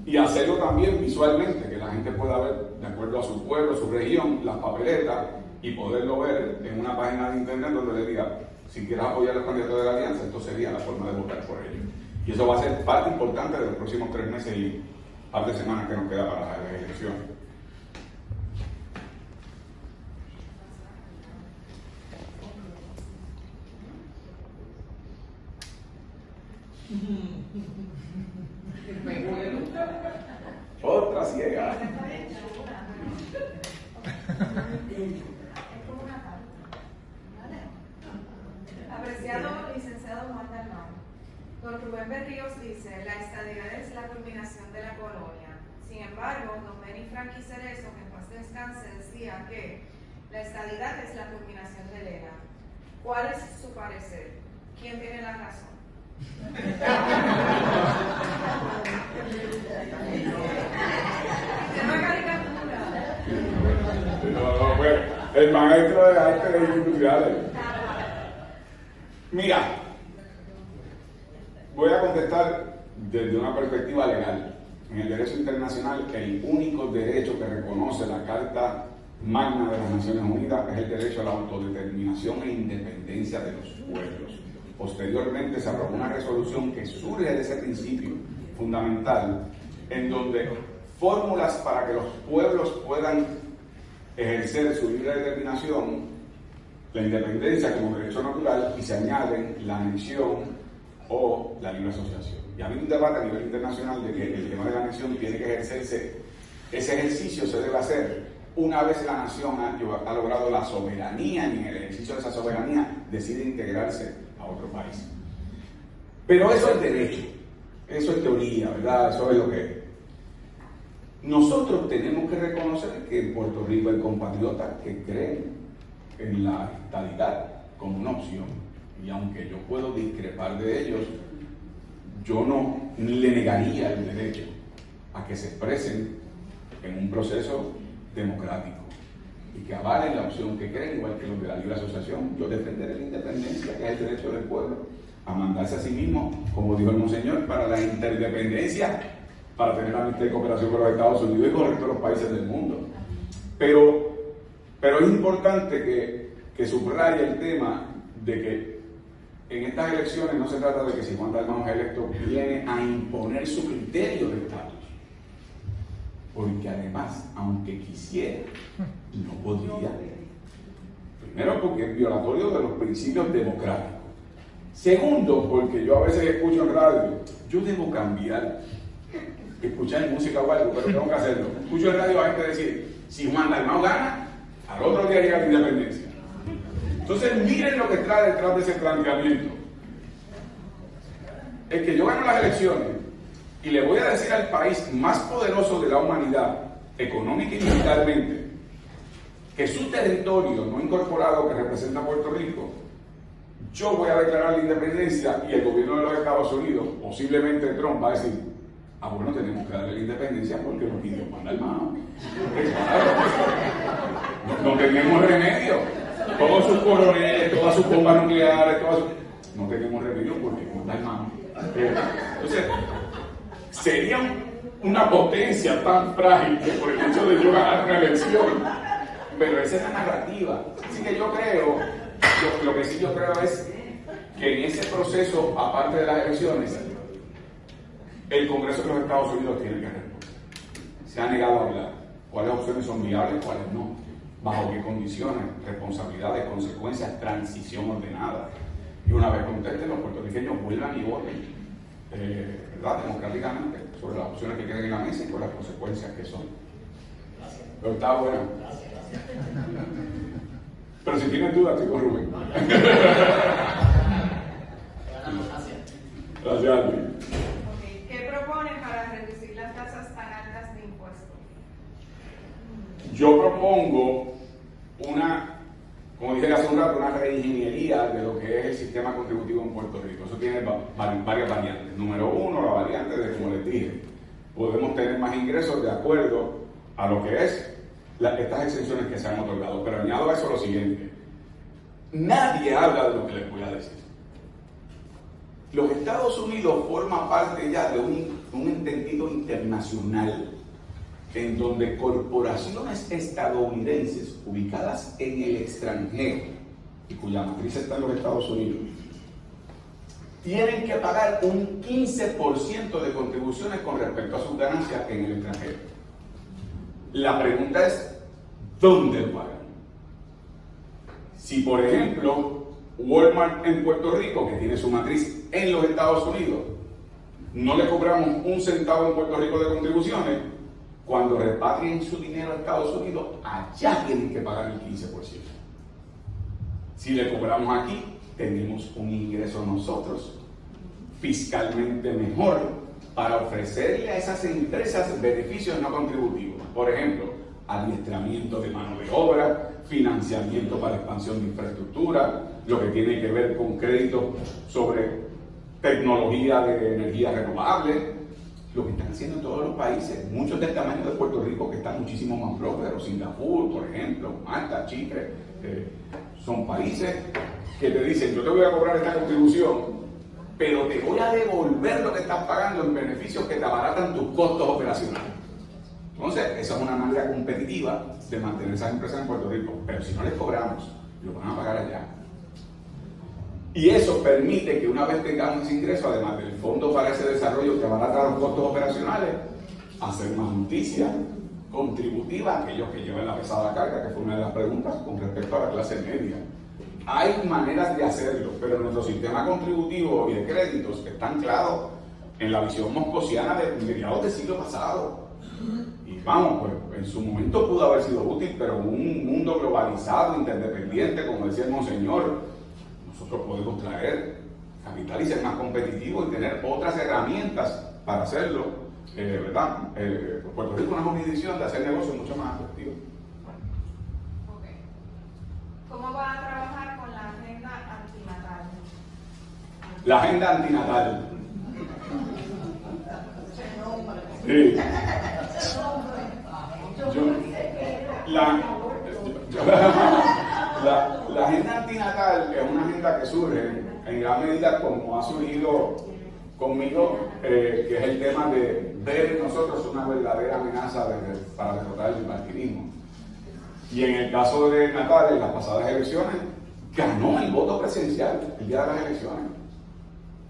y hacerlo también visualmente, que la gente pueda ver, de acuerdo a su pueblo, su región, las papeletas, y poderlo ver en una página de internet donde le diga, si quieres apoyar los candidatos de la alianza, esto sería la forma de votar por ellos. Y eso va a ser parte importante de los próximos 3 meses y par de semanas que nos queda para las elecciones. Otra ciega. Apreciado licenciado Juan Dalmau, don Rubén Berríos dice, la estadidad es la culminación de la colonia. Sin embargo, don Benny Franky Cerezo, que en paz descanse, decía que la estadidad es la culminación de la era. ¿Cuál es su parecer? ¿Quién tiene la razón? Es una caricatura. No, bueno, el maestro de artes industriales. Mira, voy a contestar desde una perspectiva legal. En el derecho internacional, el único derecho que reconoce la Carta Magna de las Naciones Unidas es el derecho a la autodeterminación e independencia de los pueblos. posteriormente se aprobó una resolución que surge de ese principio fundamental, en donde fórmulas para que los pueblos puedan ejercer su libre determinación, la independencia como derecho natural, y se añaden la anexión o la libre asociación. Y ha habido un debate a nivel internacional de que el tema de la anexión tiene que ejercerse, ese ejercicio se debe hacer una vez la nación ha logrado la soberanía, y en el ejercicio de esa soberanía decide integrarse a otro país. Pero eso es derecho, eso es teoría, ¿verdad? Eso es lo que es. Nosotros tenemos que reconocer que en Puerto Rico hay compatriotas que creen en la estadidad como una opción. Y aunque yo puedo discrepar de ellos, yo no le negaría el derecho a que se expresen en un proceso democrático y que avalen la opción que creen, igual que los de la libre asociación. Yo defenderé la independencia, que es el derecho del pueblo a mandarse a sí mismo, como dijo el Monseñor, para la interdependencia, para tener amistad y cooperación con los Estados Unidos y con el resto de los países del mundo. Pero es importante que subraye el tema de que en estas elecciones no se trata de que si Juan Dalmau es electo viene a imponer su criterio de estatus, porque además, aunque quisiera, no podría. Primero, porque es violatorio de los principios democráticos. Segundo, porque yo a veces escucho en radio, yo debo cambiar, escuchar música o algo, pero tengo que hacerlo. Escucho en radio a gente decir, si Juan Dalmau gana, al otro día llega la independencia. Entonces miren lo que está detrás de ese planteamiento. Es que yo gano las elecciones y le voy a decir al país más poderoso de la humanidad, económica y militarmente, que su territorio no incorporado que representa a Puerto Rico, yo voy a declarar la independencia, y el gobierno de los Estados Unidos, posiblemente Trump, va a decir, bueno, tenemos que darle la independencia porque lo pidió Juan Dalmau. No tenemos remedio. Todos sus coroneles, todas sus bombas nucleares, no tenemos remedio porque Juan Dalmau. Entonces, sería una potencia tan frágil que por el hecho de yo ganar una elección, pero esa es la narrativa. Así que yo creo, lo que sí yo creo es que en ese proceso, aparte de las elecciones, el Congreso de los Estados Unidos tiene que responder. Se ha negado a hablar cuáles opciones son viables, cuáles no, bajo qué condiciones, responsabilidades, consecuencias, transición ordenada. Y una vez contesten, los puertorriqueños vuelvan y voten, ¿verdad?, democráticamente, sobre las opciones que queden en la mesa y con las consecuencias que son. Pero está bueno. Pero si tienen dudas, estoy con Rubén. Gracias a ti. ¿Qué proponen para reducir las tasas tan altas de impuestos? Yo propongo como dije hace un rato, una reingeniería de lo que es el sistema contributivo en Puerto Rico. Eso tiene varias variantes. Número uno, la variante de, como les dije, podemos tener más ingresos de acuerdo a lo que es estas exenciones que se han otorgado. Pero añado a eso lo siguiente. Nadie habla de lo que les voy a decir. Los Estados Unidos forman parte ya de un entendido internacional en donde corporaciones estadounidenses ubicadas en el extranjero y cuya matriz está en los Estados Unidos tienen que pagar un 15% de contribuciones con respecto a sus ganancias en el extranjero. La pregunta es, ¿dónde lo pagan? Si, por ejemplo, Walmart en Puerto Rico, que tiene su matriz en los Estados Unidos, no le cobramos un centavo en Puerto Rico de contribuciones, cuando repatrien su dinero a Estados Unidos, allá tienen que pagar el 15%. Si le cobramos aquí, tenemos un ingreso nosotros fiscalmente mejor para ofrecerle a esas empresas beneficios no contributivos. Por ejemplo, adiestramiento de mano de obra, financiamiento para expansión de infraestructura, lo que tiene que ver con créditos sobre tecnología de energía renovable, lo que están haciendo todos los países, muchos del tamaño de Puerto Rico, que están muchísimo más prósperos, Singapur, por ejemplo, Malta, Chipre, son países que te dicen, yo te voy a cobrar esta contribución, pero te voy a devolver lo que estás pagando en beneficios que te abaratan tus costos operacionales. Entonces, esa es una manera competitiva de mantener esas empresas en Puerto Rico, pero si no les cobramos, lo van a pagar allá. Y eso permite que una vez tengamos ese ingreso, además del fondo para ese desarrollo que abarata los costos operacionales, hacer una justicia contributiva a aquellos que llevan la pesada carga, que fue una de las preguntas con respecto a la clase media. Hay maneras de hacerlo, pero nuestro sistema contributivo y de créditos está anclado en la visión moscosiana de mediados del siglo pasado. Y vamos, pues en su momento pudo haber sido útil, pero en un mundo globalizado, interdependiente, como decía el monseñor, nosotros podemos traer capital y ser más competitivos y tener otras herramientas para hacerlo. ¿Verdad? Puerto Rico es una jurisdicción de hacer negocios mucho más atractivos. Okay. ¿Cómo va a trabajar con la agenda antinatal? La agenda antinatal. Sí. La agenda antinatal es una agenda que surge en gran medida como ha surgido conmigo, que es el tema de ver en nosotros una verdadera amenaza para derrotar el bipartidismo. Y en el caso de Natal, en las pasadas elecciones, ganó el voto presencial el día de las elecciones.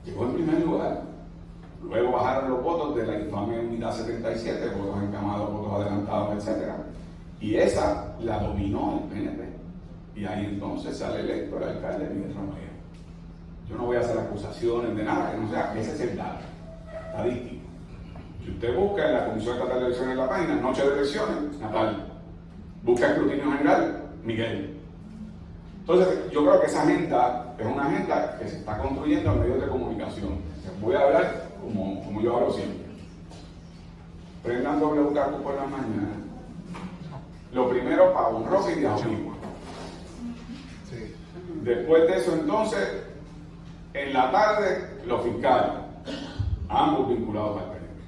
Llegó en primer lugar. Luego bajaron los votos de la infame Unidad 77, votos encamados, votos adelantados, etc. Y esa la dominó el PNP. Y ahí entonces sale electo el alcalde Miguel Romero. Yo no voy a hacer acusaciones de nada, que no sea, ese es el dato estadístico. Si usted busca en la Comisión Estatal de Elecciones en la página, noche de elecciones, Natal. Busca escrutinio general, Miguel. Entonces, yo creo que esa agenda es una agenda que se está construyendo en medios de comunicación. Les voy a hablar como yo hablo siempre. Prendan W por la mañana. Lo primero, para un rock y diabolismo. Después de eso, entonces, en la tarde, los fiscales, ambos vinculados al PNP.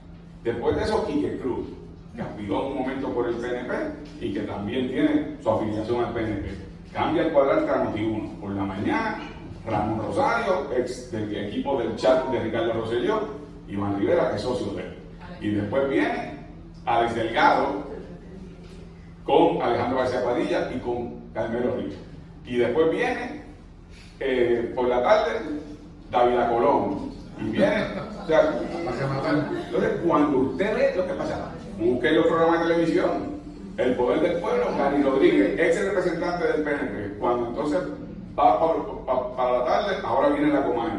Después de eso, Quique Cruz, que aspiró en un momento por el PNP y que también tiene su afiliación al PNP. Cambia el cuadrante a Noti1. Por la mañana, Ramón Rosario, ex del equipo del chat de Ricardo Rosselló, Iván Rivera, que es socio de él. Y después viene Alex Delgado con Alejandro García Padilla y con Carmelo Ríos. Y después viene, por la tarde, David Colón. Y viene, o sea, entonces cuando usted ve lo que pasa, busque los programas de televisión, El Poder del Pueblo, Gary Rodríguez, ex representante del PNP, cuando entonces va para la tarde, ahora viene la Comay.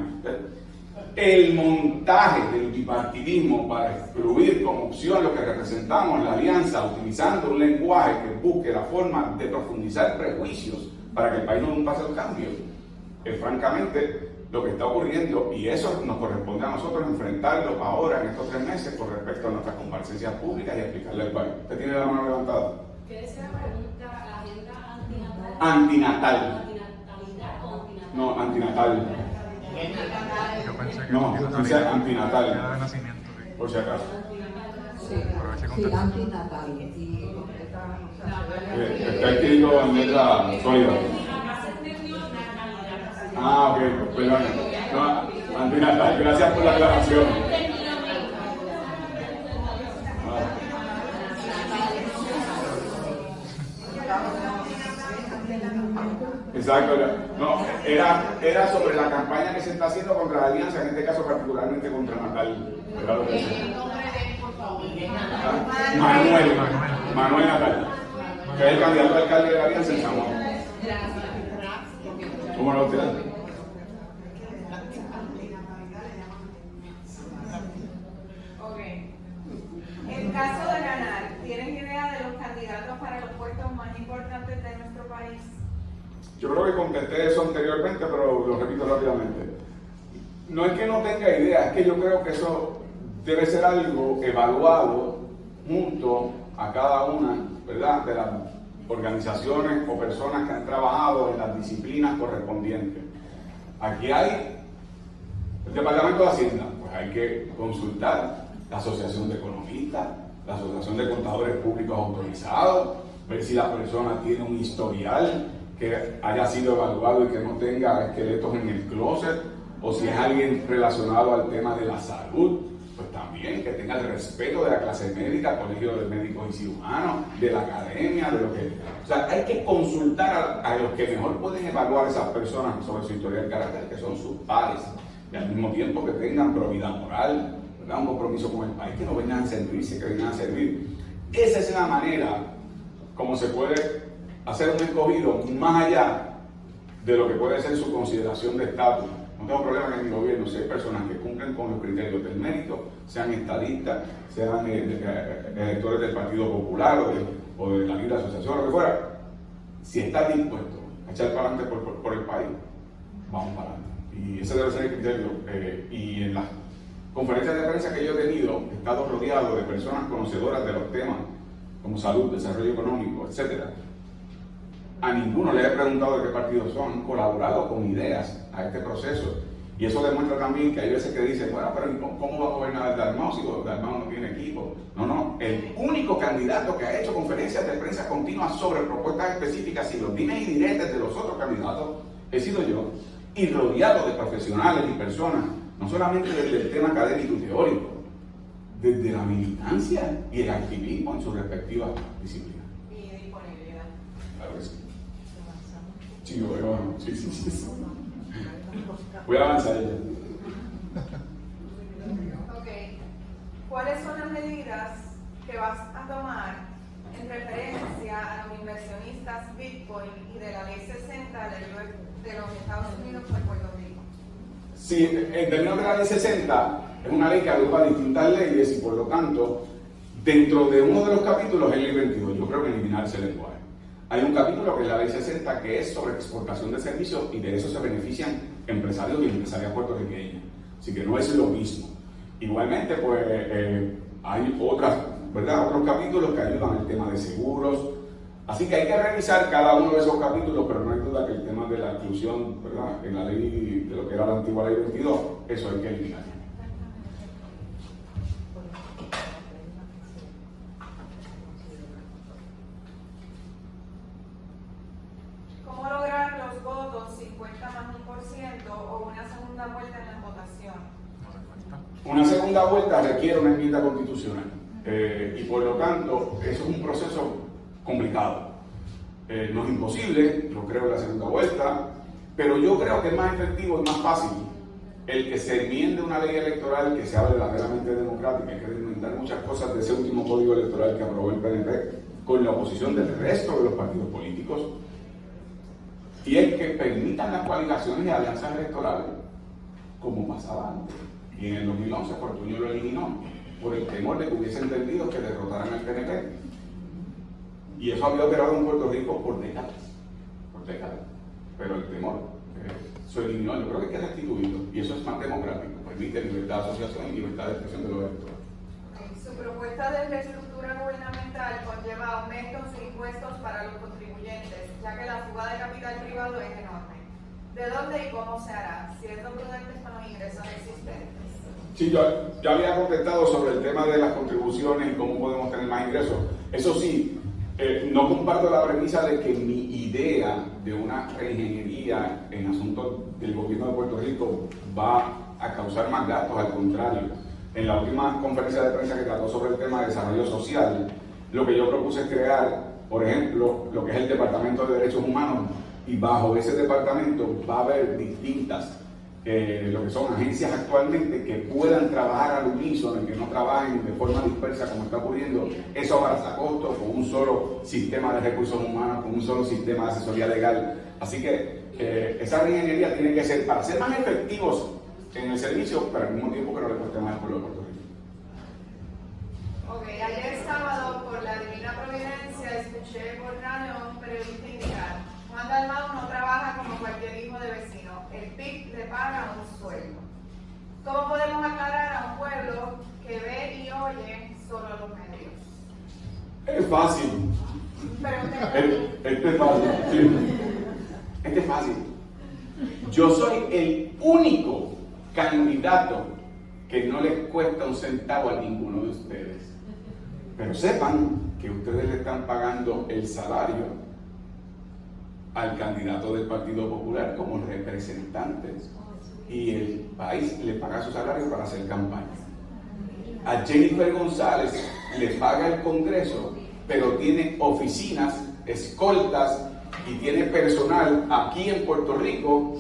El montaje del bipartidismo para excluir como opción lo que representamos la alianza, utilizando un lenguaje que busque la forma de profundizar prejuicios para que el país no dé un paso al cambio, es francamente lo que está ocurriendo, y eso nos corresponde a nosotros enfrentarlo ahora en estos 3 meses con respecto a nuestras comparecencias públicas y explicarle al país. ¿Usted tiene la mano levantada? ¿Qué es la pregunta? ¿La agenda antinatal? Antinatal. ¿Antinatalidad o antinatal? No, antinatal. Yo pensé que No, dice antinatal. Era de nacimiento. Por si acaso. Sí, antinatal. Y Está escrito en letra sólida. Ah, ok, perdón. No, antinatal, gracias por la aclaración. Exacto, no, era sobre la campaña que se está haciendo contra la alianza, en este caso particularmente contra Natal. Manuel Natal, que es el candidato a alcalde de la alianza en San Juan. ¿Cómo lo tiene? Ok. En caso de ganar, ¿tienes idea de los candidatos para los puestos más importantes de nuestro país? Yo creo que contesté eso anteriormente, pero lo repito rápidamente. No es que no tenga idea, es que yo creo que eso debe ser algo evaluado junto a cada una, ¿verdad?, de las organizaciones o personas que han trabajado en las disciplinas correspondientes. Aquí hay el Departamento de Hacienda, pues hay que consultar la Asociación de Economistas, la Asociación de Contadores Públicos Autorizados, ver si la persona tiene un historial que haya sido evaluado y que no tenga esqueletos en el closet, o si es alguien relacionado al tema de la salud, pues también que tenga el respeto de la clase médica, colegio de médicos y cirujanos, de la academia, de lo que... O sea, hay que consultar a los que mejor pueden evaluar a esas personas sobre su historia de carácter, que son sus pares, y al mismo tiempo que tengan probidad moral, ¿verdad? Un compromiso con el país, que no vengan a servirse, que vengan a servir. Esa es la manera como se puede hacer un escogido más allá de lo que puede ser su consideración de estatus. No tengo problema que en mi gobierno, si hay personas que cumplen con los criterios del mérito, sean estadistas, sean electores del Partido Popular o de la Libre Asociación, lo que fuera, si están dispuestos a echar para adelante por el país, vamos para adelante. Y ese debe ser el criterio. Y en las conferencias de prensa que yo he tenido, he estado rodeado de personas conocedoras de los temas como salud, desarrollo económico, etc. A ninguno le he preguntado de qué partido son, han colaborado con ideas a este proceso. Y eso demuestra también que hay veces que dicen, bueno, pero ¿cómo va a gobernar el Dalmau si el Dalmau no tiene equipo? No, el único candidato que ha hecho conferencias de prensa continuas sobre propuestas específicas y los dimes y diretes de los otros candidatos he sido yo, y rodeado de profesionales y personas, no solamente desde el tema académico y teórico, desde la militancia y el activismo en sus respectivas disciplinas. Y disponibilidad. Claro que sí. Sí, bueno, sí. Voy a avanzar ya. Ok. ¿Cuáles son las medidas que vas a tomar en referencia a los inversionistas Bitcoin y de la Ley 60 de los Estados Unidos por Puerto Rico? Sí, en términos de la Ley 60, es una ley que agrupa distintas leyes y por lo tanto, dentro de uno de los capítulos es Ley 22, yo creo que eliminar ese lenguaje. Hay un capítulo que es la Ley 60 que es sobre exportación de servicios y de eso se benefician empresarios y empresarias puertorriqueñas. Así que no es lo mismo. Igualmente, pues hay otros capítulos que ayudan al tema de seguros. Así que hay que revisar cada uno de esos capítulos, pero no hay duda que el tema de la inclusión, ¿verdad?, en la ley, de lo que era la antigua Ley 22, eso hay que eliminar. ¿Cómo lograr los votos 50 más 1% o una segunda vuelta en la votación? Una segunda vuelta requiere una enmienda constitucional y por lo tanto eso es un proceso complicado. No es imposible, yo creo en la segunda vuelta, pero yo creo que es más efectivo y más fácil el que se enmiende una ley electoral que sea verdaderamente democrática. Hay que desmendar muchas cosas de ese último código electoral que aprobó el PNP con la oposición del resto de los partidos políticos, y es que permitan las coaligaciones y alianzas electorales como pasaba antes. Y en el 2011 Fortuño lo eliminó por el temor de que hubiese entendido que derrotaran al PNP. Y eso había operado en Puerto Rico por décadas. Pero el temor se eliminó. Yo creo que hay que restituirlo. Y eso es más democrático. Permite libertad de asociación y libertad de expresión de los electores. Su propuesta de reestructura gubernamental conlleva aumentos e impuestos para los contribuyentes, ya que la fuga de capital privado es enorme. ¿De dónde y cómo se hará? Siendo prudentes con los ingresos existentes. Sí, yo ya había contestado sobre el tema de las contribuciones y cómo podemos tener más ingresos. Eso sí, no comparto la premisa de que mi idea de una reingeniería en asuntos del gobierno de Puerto Rico va a causar más gastos, al contrario. En la última conferencia de prensa que trató sobre el tema de desarrollo social, lo que yo propuse es crear, por ejemplo, lo que es el Departamento de Derechos Humanos, y bajo ese departamento va a haber distintas, lo que son agencias actualmente que puedan trabajar al unísono y que no trabajen de forma dispersa como está ocurriendo. Eso abarata costos con un solo sistema de recursos humanos, con un solo sistema de asesoría legal. Así que esa reingeniería tiene que ser para ser más efectivos en el servicio, pero al mismo tiempo que no le cueste más al pueblo de Puerto Rico. Ok, ayer sábado por la Divina Providencia escuché por radio a un periodista indicar: Juan Dalmau no trabaja como cualquier hijo de vecino, el PIB le paga un sueldo. ¿Cómo podemos aclarar a un pueblo que ve y oye solo los medios? Es fácil. Este es fácil. Sí. Este es fácil. Yo soy el único candidato que no les cuesta un centavo a ninguno de ustedes. Pero sepan que ustedes le están pagando el salario al candidato del Partido Popular como representantes y el país le paga su salario para hacer campaña. A Jennifer González le paga el Congreso, pero tiene oficinas, escoltas y tiene personal aquí en Puerto Rico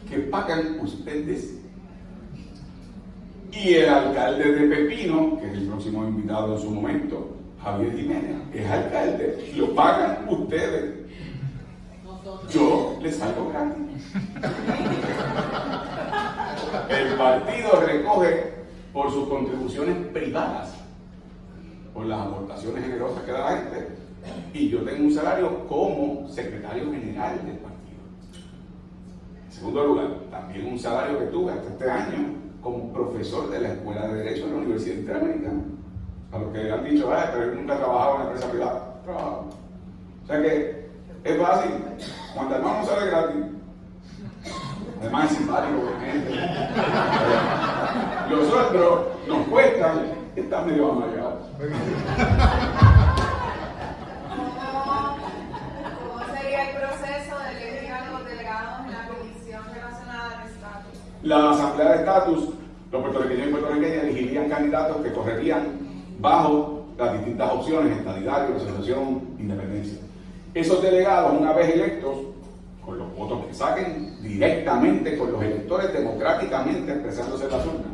que pagan ustedes. Y el alcalde de Pepino, que es el próximo invitado en su momento, Javier Jiménez, es alcalde, lo pagan ustedes. Yo les salgo gratis. El partido recoge por sus contribuciones privadas, por las aportaciones generosas que da la gente, y yo tengo un salario como secretario general del partido. En segundo lugar, también un salario que tuve hasta este año como profesor de la Escuela de Derecho de la Universidad Interamericana. A los que han dicho, pero él nunca ha trabajado en una empresa privada. Trabajo. O sea que es fácil. Cuando hermano sale gratis. Además es simpático, gente. Los otros nos cuestan y están medio amargados. ¿Cómo sería el proceso de elegir a los delegados en la comisión relacionada al estatus? La asamblea de estatus, los puertorriqueños y puertorriqueñas elegirían candidatos que correrían bajo las distintas opciones: estadidad, representación, independencia. Esos delegados, una vez electos, con los votos que saquen directamente con los electores democráticamente expresándose en las urnas,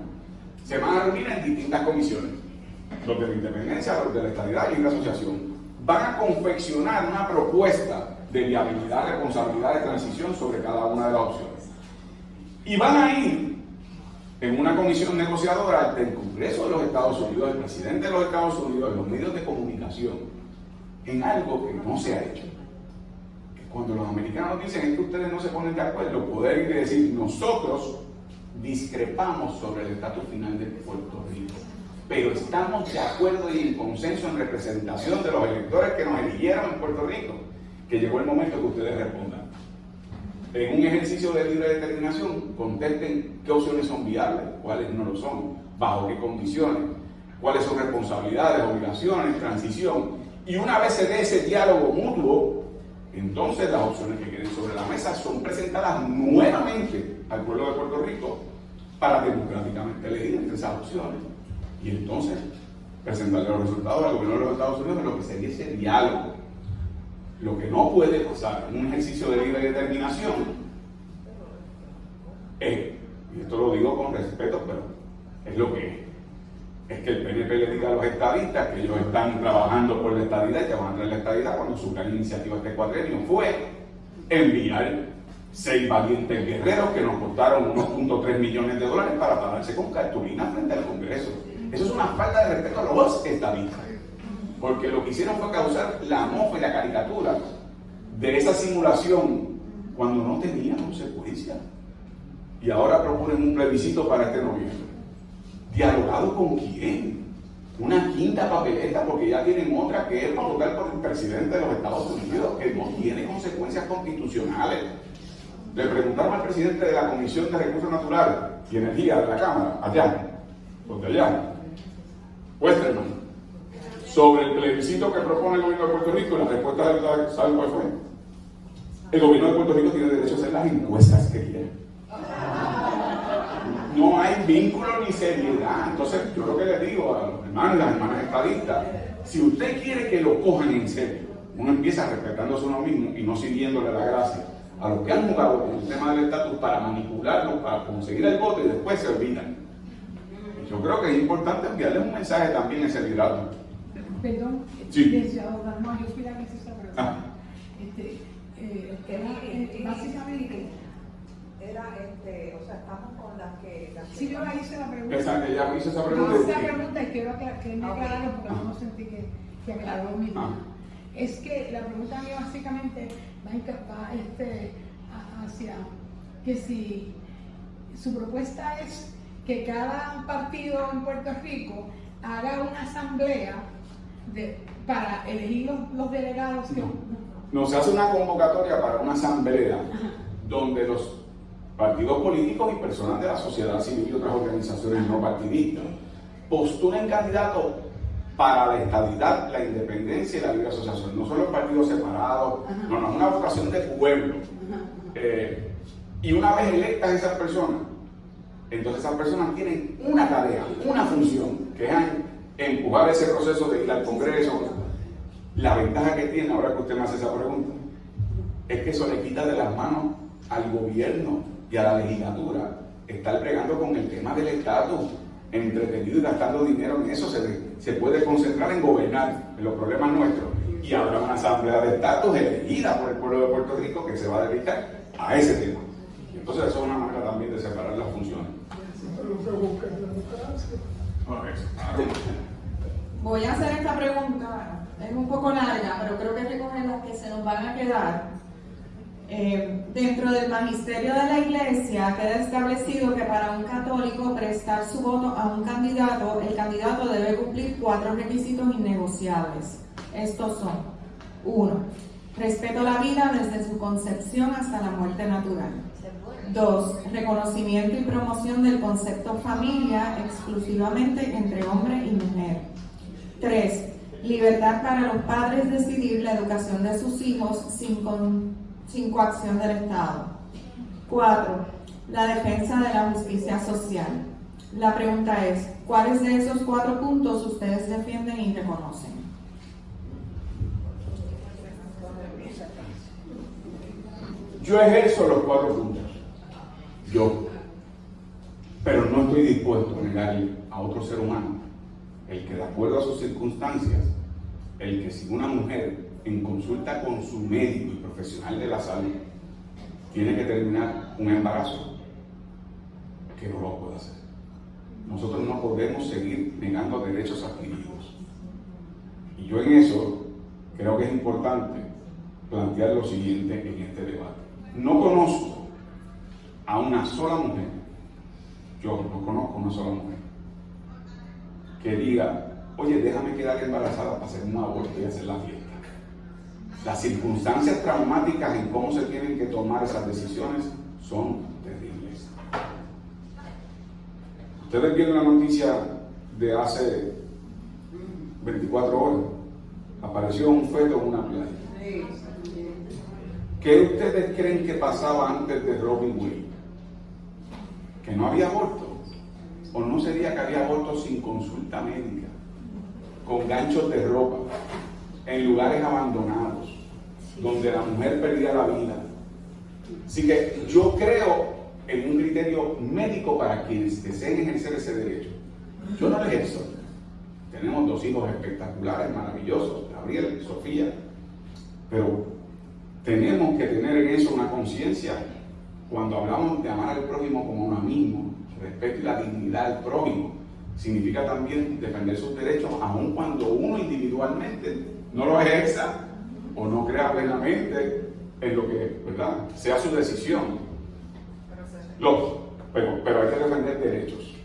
se van a reunir en distintas comisiones, los de la independencia, los de la estadidad y la asociación. Van a confeccionar una propuesta de viabilidad, responsabilidad de transición sobre cada una de las opciones. Y van a ir en una comisión negociadora ante el Congreso de los Estados Unidos, el presidente de los Estados Unidos, los medios de comunicación, en algo que no se ha hecho. Cuando los americanos dicen es que ustedes no se ponen de acuerdo, poder ir y decir: nosotros discrepamos sobre el estatus final de Puerto Rico, pero estamos de acuerdo y en consenso en representación de los electores que nos eligieron en Puerto Rico, que llegó el momento que ustedes respondan. En un ejercicio de libre determinación, contesten qué opciones son viables, cuáles no lo son, bajo qué condiciones, cuáles son responsabilidades, obligaciones, transición. Y una vez se dé ese diálogo mutuo, entonces las opciones que queden sobre la mesa son presentadas nuevamente al pueblo de Puerto Rico para democráticamente elegir entre esas opciones. Y entonces presentarle los resultados al gobierno de los Estados Unidos en lo que sería ese diálogo. Lo que no puede pasar en un ejercicio de libre determinación es, y esto lo digo con respeto, pero es lo que es que el PNP le diga a los estadistas que ellos están trabajando por la estadidad y que van a traer la estadidad, cuando su gran iniciativa este cuadrenio fue enviar 6 valientes guerreros que nos costaron $1.3 millones para pararse con cartulina frente al Congreso. Eso es una falta de respeto a los estadistas, porque lo que hicieron fue causar la mofa y la caricatura de esa simulación cuando no tenía consecuencias. Y ahora proponen un plebiscito para este noviembre. ¿Dialogado con quién? Una quinta papeleta, porque ya tienen otra que es para votar por el presidente de los Estados Unidos, que no tiene consecuencias constitucionales. Le preguntaron al presidente de la Comisión de Recursos Naturales y Energía de la Cámara, allá, Westerman, sobre el plebiscito que propone el gobierno de Puerto Rico, y la respuesta de la, ¿saben cuál fue? El gobierno de Puerto Rico tiene derecho a hacer las encuestas que quiera. No hay vínculo ni seriedad. Entonces, yo lo que les digo a los hermanos y las hermanas estadistas, si usted quiere que lo cojan en serio, uno empieza respetándose a uno mismo y no siguiéndole la gracia a los que han jugado con el tema del estatus para manipularlo, para conseguir el voto y después se olvidan. Yo creo que es importante enviarles un mensaje también a ese liderato. Perdón, sí. No, yo fui la que se esa pregunta. Básicamente era, o sea, estamos con las que... Sí, yo la hice la pregunta. Exacto, ella hizo esa pregunta. No, esa pregunta y quiero que me aclararon porque no sentí que aclaró mi duda. Es que la pregunta mía básicamente va hacia que si su propuesta es que cada partido en Puerto Rico haga una asamblea para elegir los delegados que... No, se hace una convocatoria para una asamblea donde los partidos políticos y personas de la sociedad civil y otras organizaciones no partidistas postulen candidatos para la estadidad, la independencia y la libre asociación. No son los partidos separados, no, es una vocación de pueblo. Y una vez electas esas personas, entonces esas personas tienen una tarea, una función, que es empujar ese proceso de ir al Congreso. La ventaja que tiene, ahora que usted me hace esa pregunta, es que eso le quita de las manos al gobierno y a la legislatura estar bregando con el tema del estatus, entretenido y gastando dinero en eso. Se puede concentrar en gobernar, en los problemas nuestros, y habrá una asamblea de estatus elegida por el pueblo de Puerto Rico que se va a dedicar a ese tema. Entonces eso es una manera también de separar las funciones. Voy a hacer esta pregunta, es un poco larga, pero creo que recoge las que se nos van a quedar. Dentro del magisterio de la Iglesia queda establecido que para un católico prestar su voto a un candidato, el candidato debe cumplir 4 requisitos innegociables. Estos son: 1. Respeto a la vida desde su concepción hasta la muerte natural. 2. Reconocimiento y promoción del concepto familia exclusivamente entre hombre y mujer. 3. Libertad para los padres decidir la educación de sus hijos sin coacción del Estado. 4. La defensa de la justicia social. La pregunta es, ¿cuáles de esos 4 puntos ustedes defienden y reconocen? Yo ejerzo los 4 puntos. Yo. Pero no estoy dispuesto a negarle a otro ser humano el que, de acuerdo a sus circunstancias, el que si una mujer en consulta con su médico y profesional de la salud tiene que terminar un embarazo, que no lo puede hacer. Nosotros no podemos seguir negando derechos adquiridos. Y yo en eso creo que es importante plantear lo siguiente en este debate. No conozco a una sola mujer, yo no conozco a una sola mujer, que diga, oye, déjame quedar embarazada para hacer un aborto y hacer la fiesta. Las circunstancias traumáticas en cómo se tienen que tomar esas decisiones son terribles. Ustedes vieron la noticia de hace 24 horas. Apareció un feto en una playa. ¿Qué ustedes creen que pasaba antes de Roe Wade? ¿Que no había aborto? ¿O no sería que había aborto sin consulta médica? Con ganchos de ropa, en lugares abandonados, donde la mujer perdía la vida. Así que yo creo en un criterio médico para quienes deseen ejercer ese derecho. Yo no lo ejerzo. Tenemos 2 hijos espectaculares, maravillosos, Gabriel, Sofía, pero tenemos que tener en eso una conciencia. Cuando hablamos de amar al prójimo como a uno mismo, respeto y la dignidad del prójimo, significa también defender sus derechos, aun cuando uno individualmente no lo ejerza o no crea plenamente en lo que, ¿verdad?, sea su decisión. Pero hay que defender derechos.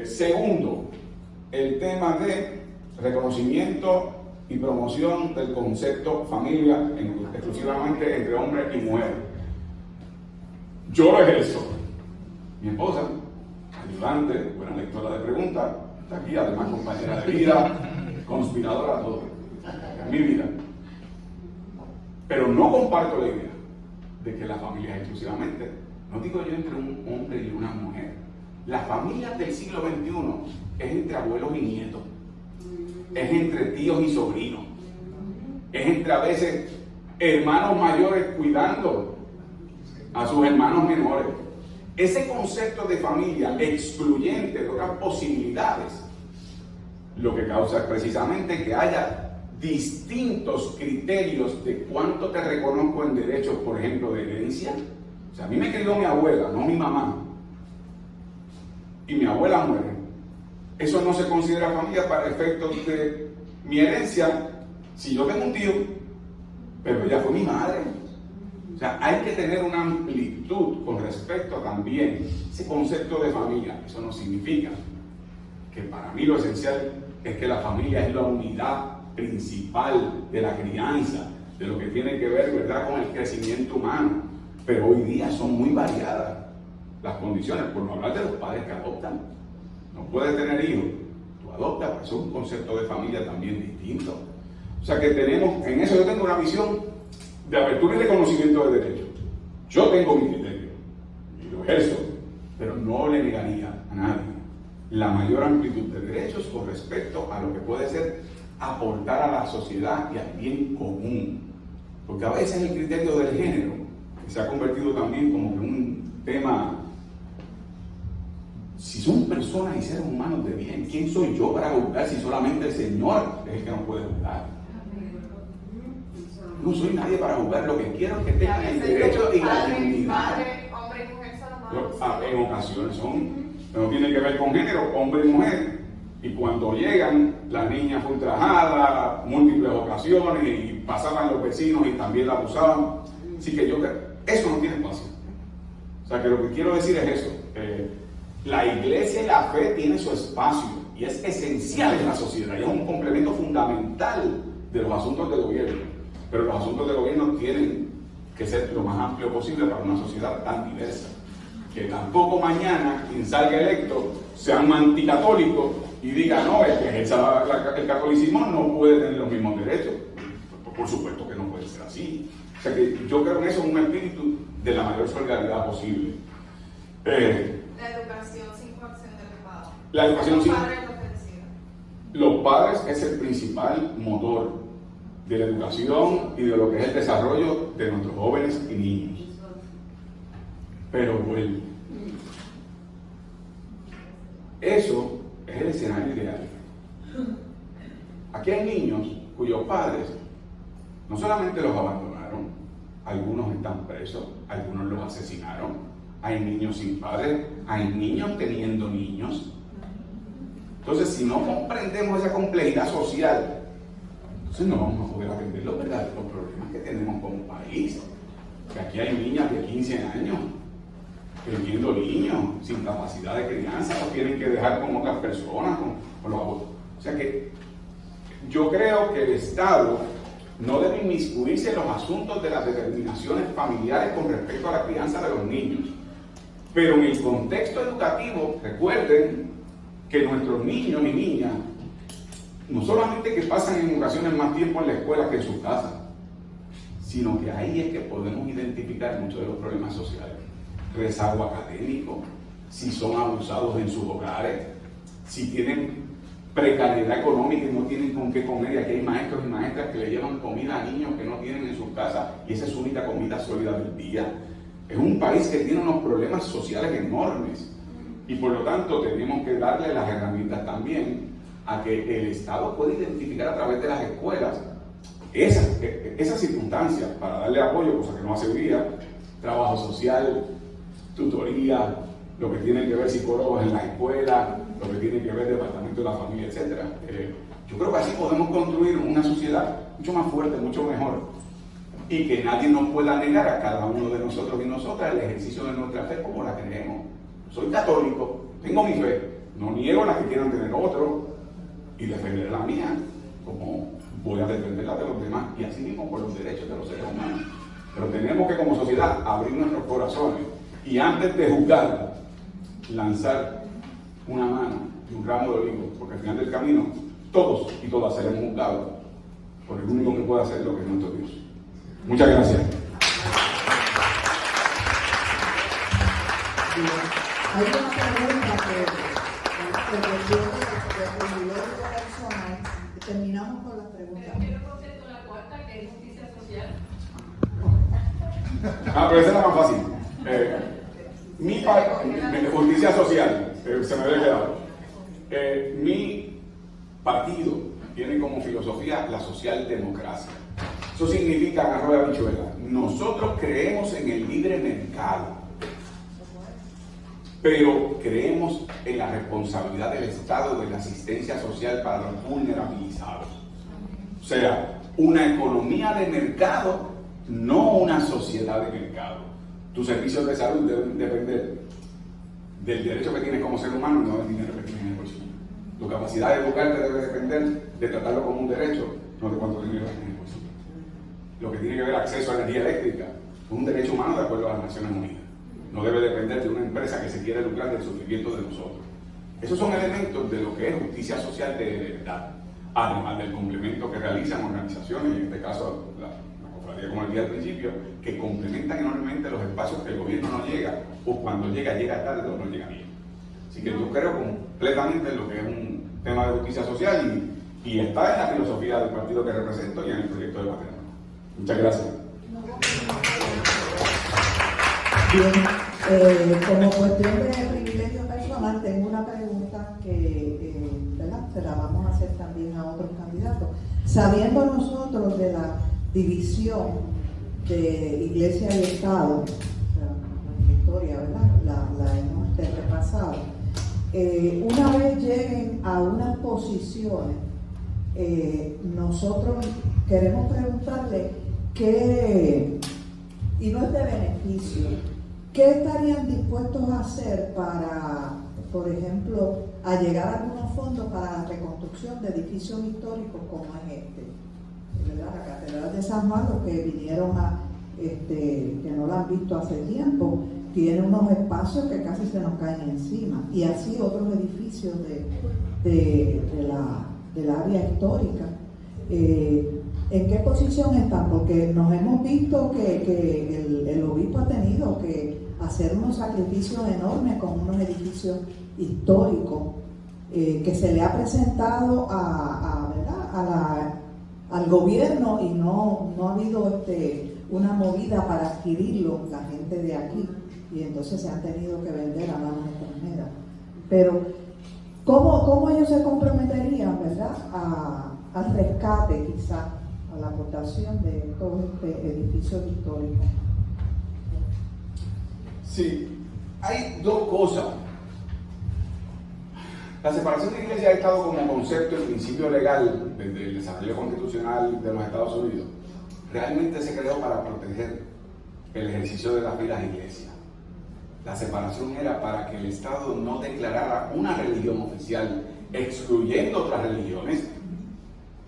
Segundo, el tema de reconocimiento y promoción del concepto familia exclusivamente entre hombre y mujer. Yo lo ejerzo. Mi esposa, ayudante, buena lectora de preguntas, está aquí, además compañera de vida, conspiradora, todo, en mi vida. Pero no comparto la idea de que la familia es exclusivamente, no digo yo entre un hombre y una mujer. La familia del siglo XXI es entre abuelos y nietos, es entre tíos y sobrinos, es entre a veces hermanos mayores cuidando a sus hermanos menores. Ese concepto de familia excluyente de otras posibilidades, lo que causa es precisamente que haya distintos criterios de cuánto te reconozco en derechos, por ejemplo, de herencia. O sea, a mí me crió mi abuela, no mi mamá, y mi abuela muere. Eso no se considera familia para efectos de mi herencia si yo tengo un tío, pero ella fue mi madre. O sea, hay que tener una amplitud con respecto también a ese concepto de familia. Eso no significa que para mí lo esencial es que la familia es la unidad principal de la crianza, de lo que tiene que ver, ¿verdad?, con el crecimiento humano. Pero hoy día son muy variadas las condiciones, por no hablar de los padres que adoptan. No puedes tener hijos, tú adoptas, pues eso es un concepto de familia también distinto. O sea que tenemos, en eso yo tengo una visión de apertura y reconocimiento de derechos. Yo tengo mi criterio y lo ejerzo, pero no le negaría a nadie la mayor amplitud de derechos con respecto a lo que puede ser aportar a la sociedad y al bien común. Porque a veces el criterio del género, que se ha convertido también como que un tema, si son personas y seres humanos de bien, ¿quién soy yo para juzgar si solamente el Señor es el que nos puede juzgar? No soy nadie para juzgar, lo que quiero es que tengan el derecho y la dignidad. Hombre y mujer son los más. En ocasiones no tiene que ver con género, hombre y mujer. Y cuando llegan, la niña fue ultrajada múltiples ocasiones y pasaban los vecinos y también la abusaban. Así que yo creo, eso no tiene espacio. O sea que lo que quiero decir es eso. La iglesia y la fe tienen su espacio y es esencial en la sociedad y es un complemento fundamental de los asuntos del gobierno. Pero los asuntos del gobierno tienen que ser lo más amplio posible para una sociedad tan diversa. Que tampoco mañana quien salga electo sea un anticatólico y diga, no, el que ejerza el catolicismo no puede tener los mismos derechos. Por supuesto que no puede ser así. O sea que yo creo en eso, un espíritu de la mayor solidaridad posible. La educación sin coacción del Estado. La educación sin... Los padres es el principal motor de la educación y de lo que es el desarrollo de nuestros jóvenes y niños. Pero bueno, eso es el escenario ideal. Aquí hay niños cuyos padres no solamente los abandonaron, algunos están presos, algunos los asesinaron, hay niños sin padres, hay niños teniendo niños. Entonces, si no comprendemos esa complejidad social, entonces no vamos a poder atender los problemas que tenemos como país. Que aquí hay niñas de 15 años teniendo niños sin capacidad de crianza, los tienen que dejar con otras personas, con los abuelos. O sea que yo creo que el Estado no debe inmiscuirse en los asuntos de las determinaciones familiares con respecto a la crianza de los niños. Pero en el contexto educativo, recuerden que nuestros niños y niñas no solamente que pasan en ocasiones más tiempo en la escuela que en sus casas, sino que ahí es que podemos identificar muchos de los problemas sociales. Rezago académico, si son abusados en sus hogares, si tienen precariedad económica y no tienen con qué comer, y aquí hay maestros y maestras que le llevan comida a niños que no tienen en sus casas y esa es su única comida sólida del día. Es un país que tiene unos problemas sociales enormes y por lo tanto tenemos que darle las herramientas también a que el Estado pueda identificar a través de las escuelas esas circunstancias para darle apoyo, cosa que no hace hoy día, trabajo social, tutoría, lo que tiene que ver psicólogos en la escuela, lo que tiene que ver departamento de la familia, etc. Yo creo que así podemos construir una sociedad mucho más fuerte, mucho mejor, y que nadie nos pueda negar a cada uno de nosotros y nosotras el ejercicio de nuestra fe como la creemos. Soy católico, tengo mi fe, no niego la que quieran tener otros y defender la mía, como voy a defender la de los demás, y así mismo por los derechos de los seres humanos. Pero tenemos que como sociedad abrir nuestros corazones y antes de juzgar, lanzar una mano y un ramo de olivo, porque al final del camino todos y todas seremos juzgados por el único que puede hacer lo que es nuestro Dios. Muchas gracias. Hay una pregunta que refiere al privilegio personal y terminamos con las preguntas. Pero quiero concepto la cuarta, que es justicia social. Pero esa es la más fácil. Justicia social, se me había quedado. Mi partido tiene como filosofía la socialdemocracia. Eso significa, agarro de habichuela, nosotros creemos en el libre mercado, pero creemos en la responsabilidad del Estado de la asistencia social para los vulnerabilizados. O sea, una economía de mercado, no una sociedad de mercado. Tus servicios de salud deben depender del derecho que tienes como ser humano, no del dinero que tienes en el bolsillo. Tu capacidad de educarte debe depender de tratarlo como un derecho, no de cuánto dinero tienes en el bolsillo. Lo que tiene que ver acceso a energía eléctrica es un derecho humano de acuerdo a las Naciones Unidas. No debe depender de una empresa que se quiere lucrar del sufrimiento de nosotros. Esos son elementos de lo que es justicia social de verdad, además del complemento que realizan organizaciones, y en este caso la todavía como decía al principio, que complementan enormemente los espacios que el gobierno no llega, o cuando llega tarde o no llega bien. Así que yo creo completamente en lo que es un tema de justicia social y está en la filosofía del partido que represento y en el proyecto de patrimonio. Muchas gracias. Bien, como cuestión de privilegio personal, tengo una pregunta que ¿verdad? Se la vamos a hacer también a otros candidatos. Sabiendo nosotros de la división de Iglesia y Estado, o sea, la historia, ¿verdad? La hemos repasado. Una vez lleguen a unas posiciones, nosotros queremos preguntarle qué, y no es de beneficio, ¿qué estarían dispuestos a hacer para, por ejemplo, allegar algunos fondos para la reconstrucción de edificios históricos como es ¿verdad? La Catedral de San Juan, los que vinieron que no la han visto hace tiempo, tiene unos espacios que casi se nos caen encima, y así otros edificios del área histórica. ¿En qué posición están? Porque nos hemos visto que el obispo ha tenido que hacer unos sacrificios enormes con unos edificios históricos que se le ha presentado al gobierno y no ha habido una movida para adquirirlo la gente de aquí, y entonces se han tenido que vender a manos extranjeras. Pero ¿cómo ellos se comprometerían, verdad, al rescate quizás, a la aportación de todos estos edificios históricos? Sí, hay dos cosas. La separación de iglesia y Estado como concepto y principio legal desde el desarrollo constitucional de los Estados Unidos realmente se creó para proteger el ejercicio de las vidas de iglesia. La separación era para que el Estado no declarara una religión oficial excluyendo otras religiones,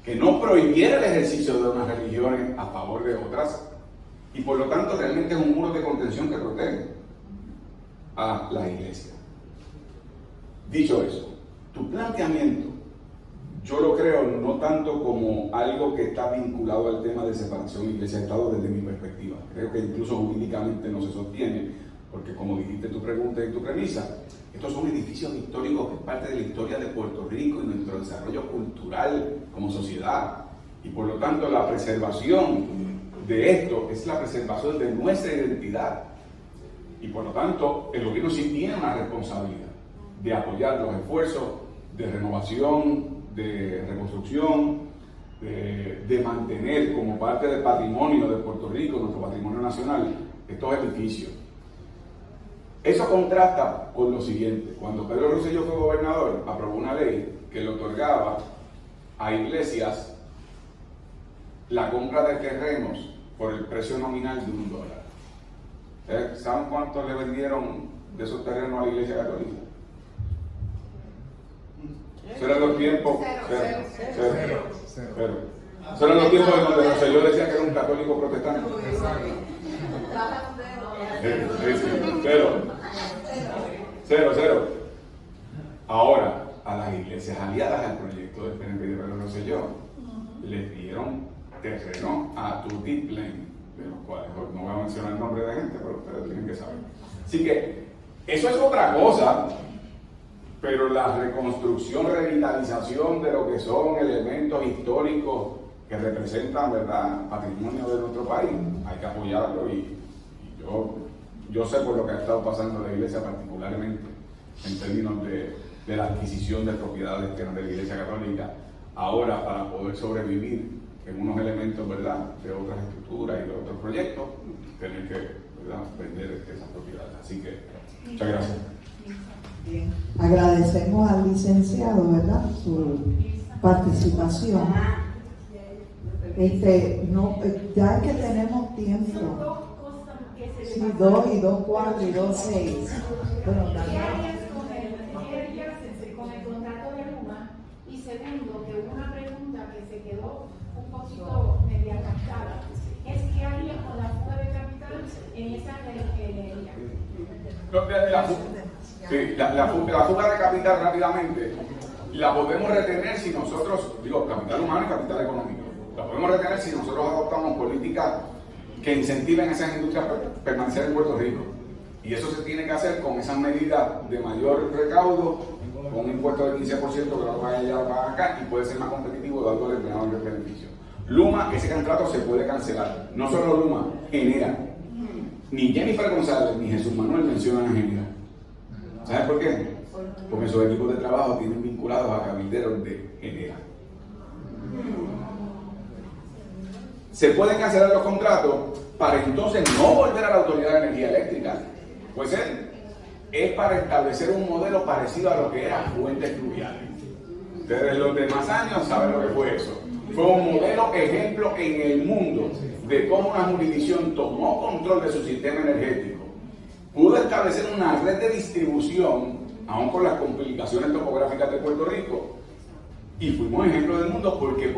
que no prohibiera el ejercicio de unas religiones a favor de otras, y por lo tanto realmente es un muro de contención que protege a la iglesia. Dicho eso, tu planteamiento yo lo creo no tanto como algo que está vinculado al tema de separación iglesia-Estado desde mi perspectiva. Creo que incluso jurídicamente no se sostiene, porque como dijiste tu pregunta y tu premisa, estos son edificios históricos que es parte de la historia de Puerto Rico y nuestro desarrollo cultural como sociedad, y por lo tanto la preservación de esto es la preservación de nuestra identidad, y por lo tanto el gobierno sí tiene una responsabilidad de apoyar los esfuerzos de renovación, de reconstrucción, de mantener como parte del patrimonio de Puerto Rico, nuestro patrimonio nacional, estos edificios. Eso contrasta con lo siguiente: cuando Pedro Rosselló fue gobernador, aprobó una ley que le otorgaba a iglesias la compra de terrenos por el precio nominal de $1. ¿Saben cuánto le vendieron de esos terrenos a la Iglesia Católica? Eso eran los tiempos. Cero. Eso eran los tiempos donde Rosselló decía que era un católico protestante. Cero. Ahora, a las iglesias aliadas al proyecto del PNP de Pedro Rosselló les dieron terreno a Tutiplén, de los cuales no voy a mencionar el nombre de gente, pero ustedes tienen que saber. Así que eso es otra cosa, pero la reconstrucción, revitalización de lo que son elementos históricos que representan, ¿verdad?, patrimonio de nuestro país, hay que apoyarlo, y yo sé por lo que ha estado pasando en la iglesia, particularmente en términos de la adquisición de propiedades que eran de la Iglesia Católica, ahora para poder sobrevivir en unos elementos, ¿verdad?, de otras estructuras y de otros proyectos, tener que, ¿verdad?, vender esas propiedades. Así que, muchas gracias. Bien. Agradecemos al licenciado, ¿verdad?, su participación. Ya que tenemos tiempo. Sí, 2 y 2, 4 y 2, 6. Bueno, con el contrato de Luma, y segundo, que hubo una pregunta que se quedó un poquito media captada, es qué haría con la fuga de capital en esa refinería. La fuga de capital, rápidamente, la podemos retener si nosotros, capital humano y capital económico, La podemos retener si nosotros adoptamos políticas que incentiven a esas industrias a permanecer en Puerto Rico. Y eso se tiene que hacer con esas medidas de mayor recaudo, con un impuesto del 15% que lo paga allá, lo paga acá, y puede ser más competitivo dándole mayor beneficio. Luma, ese contrato se puede cancelar. No solo Luma, Genera. Ni Jennifer González ni Jesús Manuel mencionan a Genera. ¿Sabes por qué? Porque esos equipos de trabajo tienen vinculados a cabilderos de Genera. Se pueden cancelar los contratos para entonces no volver a la Autoridad de Energía Eléctrica. Pues es para establecer un modelo parecido a lo que era Fuentes Fluviales. Desde los demás años saben lo que fue eso. Fue un modelo ejemplo en el mundo de cómo una jurisdicción tomó control de su sistema energético, pudo establecer una red de distribución, aún con las complicaciones topográficas de Puerto Rico, y fuimos ejemplo del mundo porque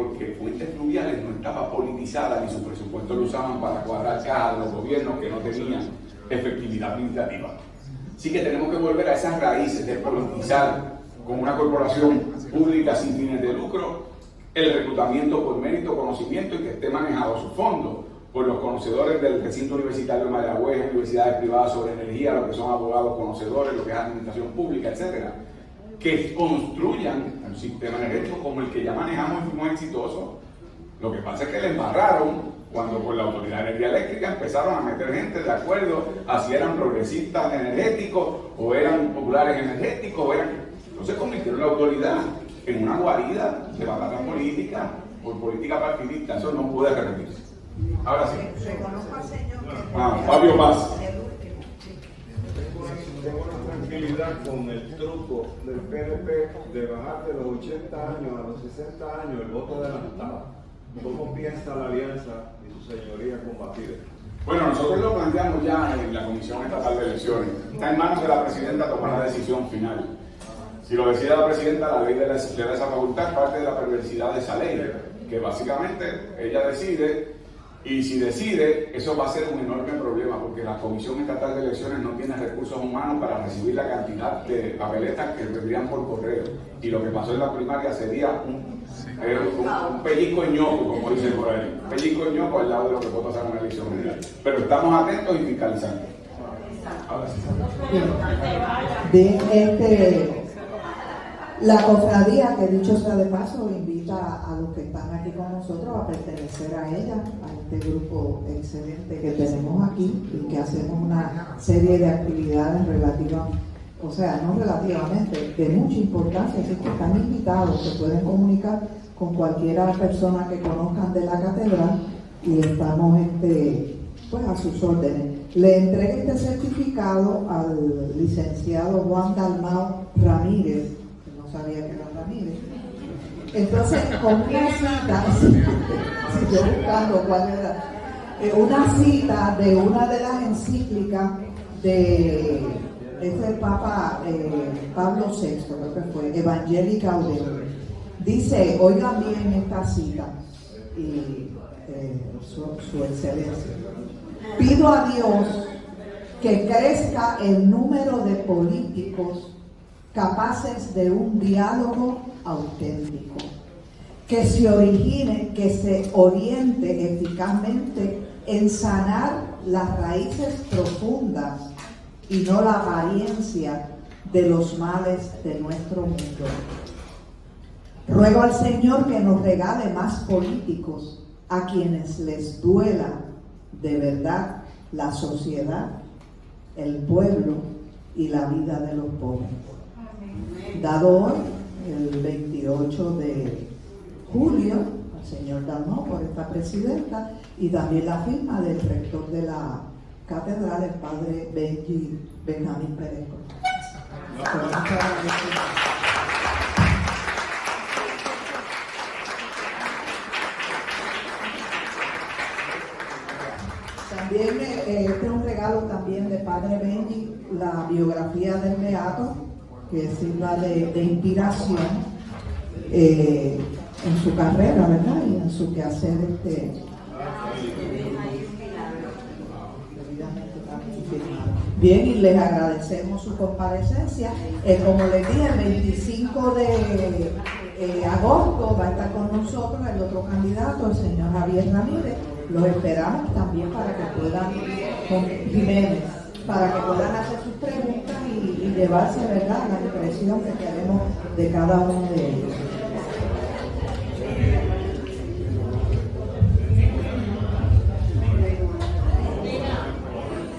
Fuentes Fluviales no estaba politizada ni su presupuesto lo usaban para cuadrar cajas de los gobiernos que no tenían efectividad administrativa. Así que tenemos que volver a esas raíces de politizar con una corporación pública sin fines de lucro el reclutamiento por mérito, conocimiento y que esté manejado su fondo por los conocedores del recinto universitario de Mayagüez, universidades privadas sobre energía, lo que son abogados conocedores, lo que es administración pública, etcétera, que construyan un sistema energético como el que ya manejamos y fuimos exitosos. Lo que pasa es que le embarraron cuando por la Autoridad de Energía Eléctrica empezaron a meter gente de acuerdo a si eran progresistas energéticos o eran populares energéticos o eran... Entonces convirtieron la autoridad en una guarida de batalla política por política partidista. Eso no puede repetirse. Ahora sí. Reconozco al señor que... Fabio Paz. Tengo una tranquilidad con el truco del PNP de bajar de los 80 años a los 60 años el voto adelantado. ¿Cómo piensa la alianza y su señoría combatir esto? Bueno, nosotros lo planteamos ya en la Comisión Estatal de Elecciones. Está en manos de la Presidenta tomar la decisión final. Si lo decide la Presidenta, la ley le da esa facultad, parte de la perversidad de esa ley, que básicamente ella decide, y si decide, eso va a ser un enorme problema, porque la Comisión Estatal de Elecciones no tiene recursos humanos para recibir la cantidad de papeletas que vendrían por correo. Y lo que pasó en la primaria sería un pellizco ñoco, como dicen por ahí, un pellizco ñoco al lado de lo que puede pasar en una elección general. Pero estamos atentos y fiscalizando. Ahora sí. La cofradía, que dicho sea de paso, invita a los que están aquí con nosotros a pertenecer a ella, a este grupo excelente que tenemos aquí y que hacemos una serie de actividades relativas, o sea, no relativamente, de mucha importancia, así que están invitados, se pueden comunicar con cualquiera persona que conozcan de la catedral y estamos pues a sus órdenes. Le entregué este certificado al licenciado Juan Dalmau Ramírez, sabía que era Ramírez. Entonces, con una cita, si yo buscando cuál era, una cita de una de las encíclicas de este Papa Pablo VI, creo que fue, Evangelii Gaudium. Dice, oigan bien esta cita, y su excelencia. Pido a Dios que crezca el número de políticos capaces de un diálogo auténtico, que se origine, que se oriente eficazmente en sanar las raíces profundas y no la apariencia de los males de nuestro mundo. Ruego al Señor que nos regale más políticos a quienes les duela de verdad la sociedad, el pueblo y la vida de los pobres. Dado hoy, el 28 de julio, al señor Dalmau por esta presidenta y también la firma del rector de la catedral, el padre Benjamín Pérez. También este es un regalo también de padre Benji, la biografía del beato, que sirva de inspiración en su carrera, ¿verdad? Y en su quehacer Bien, y les agradecemos su comparecencia. Como les dije, el 25 agosto va a estar con nosotros el otro candidato, el señor Javier Ramírez. Los esperamos también para que puedan, con Jiménez, para que puedan hacer sus preguntas y llevarse, ¿verdad?, la impresión que tenemos de cada uno de ellos.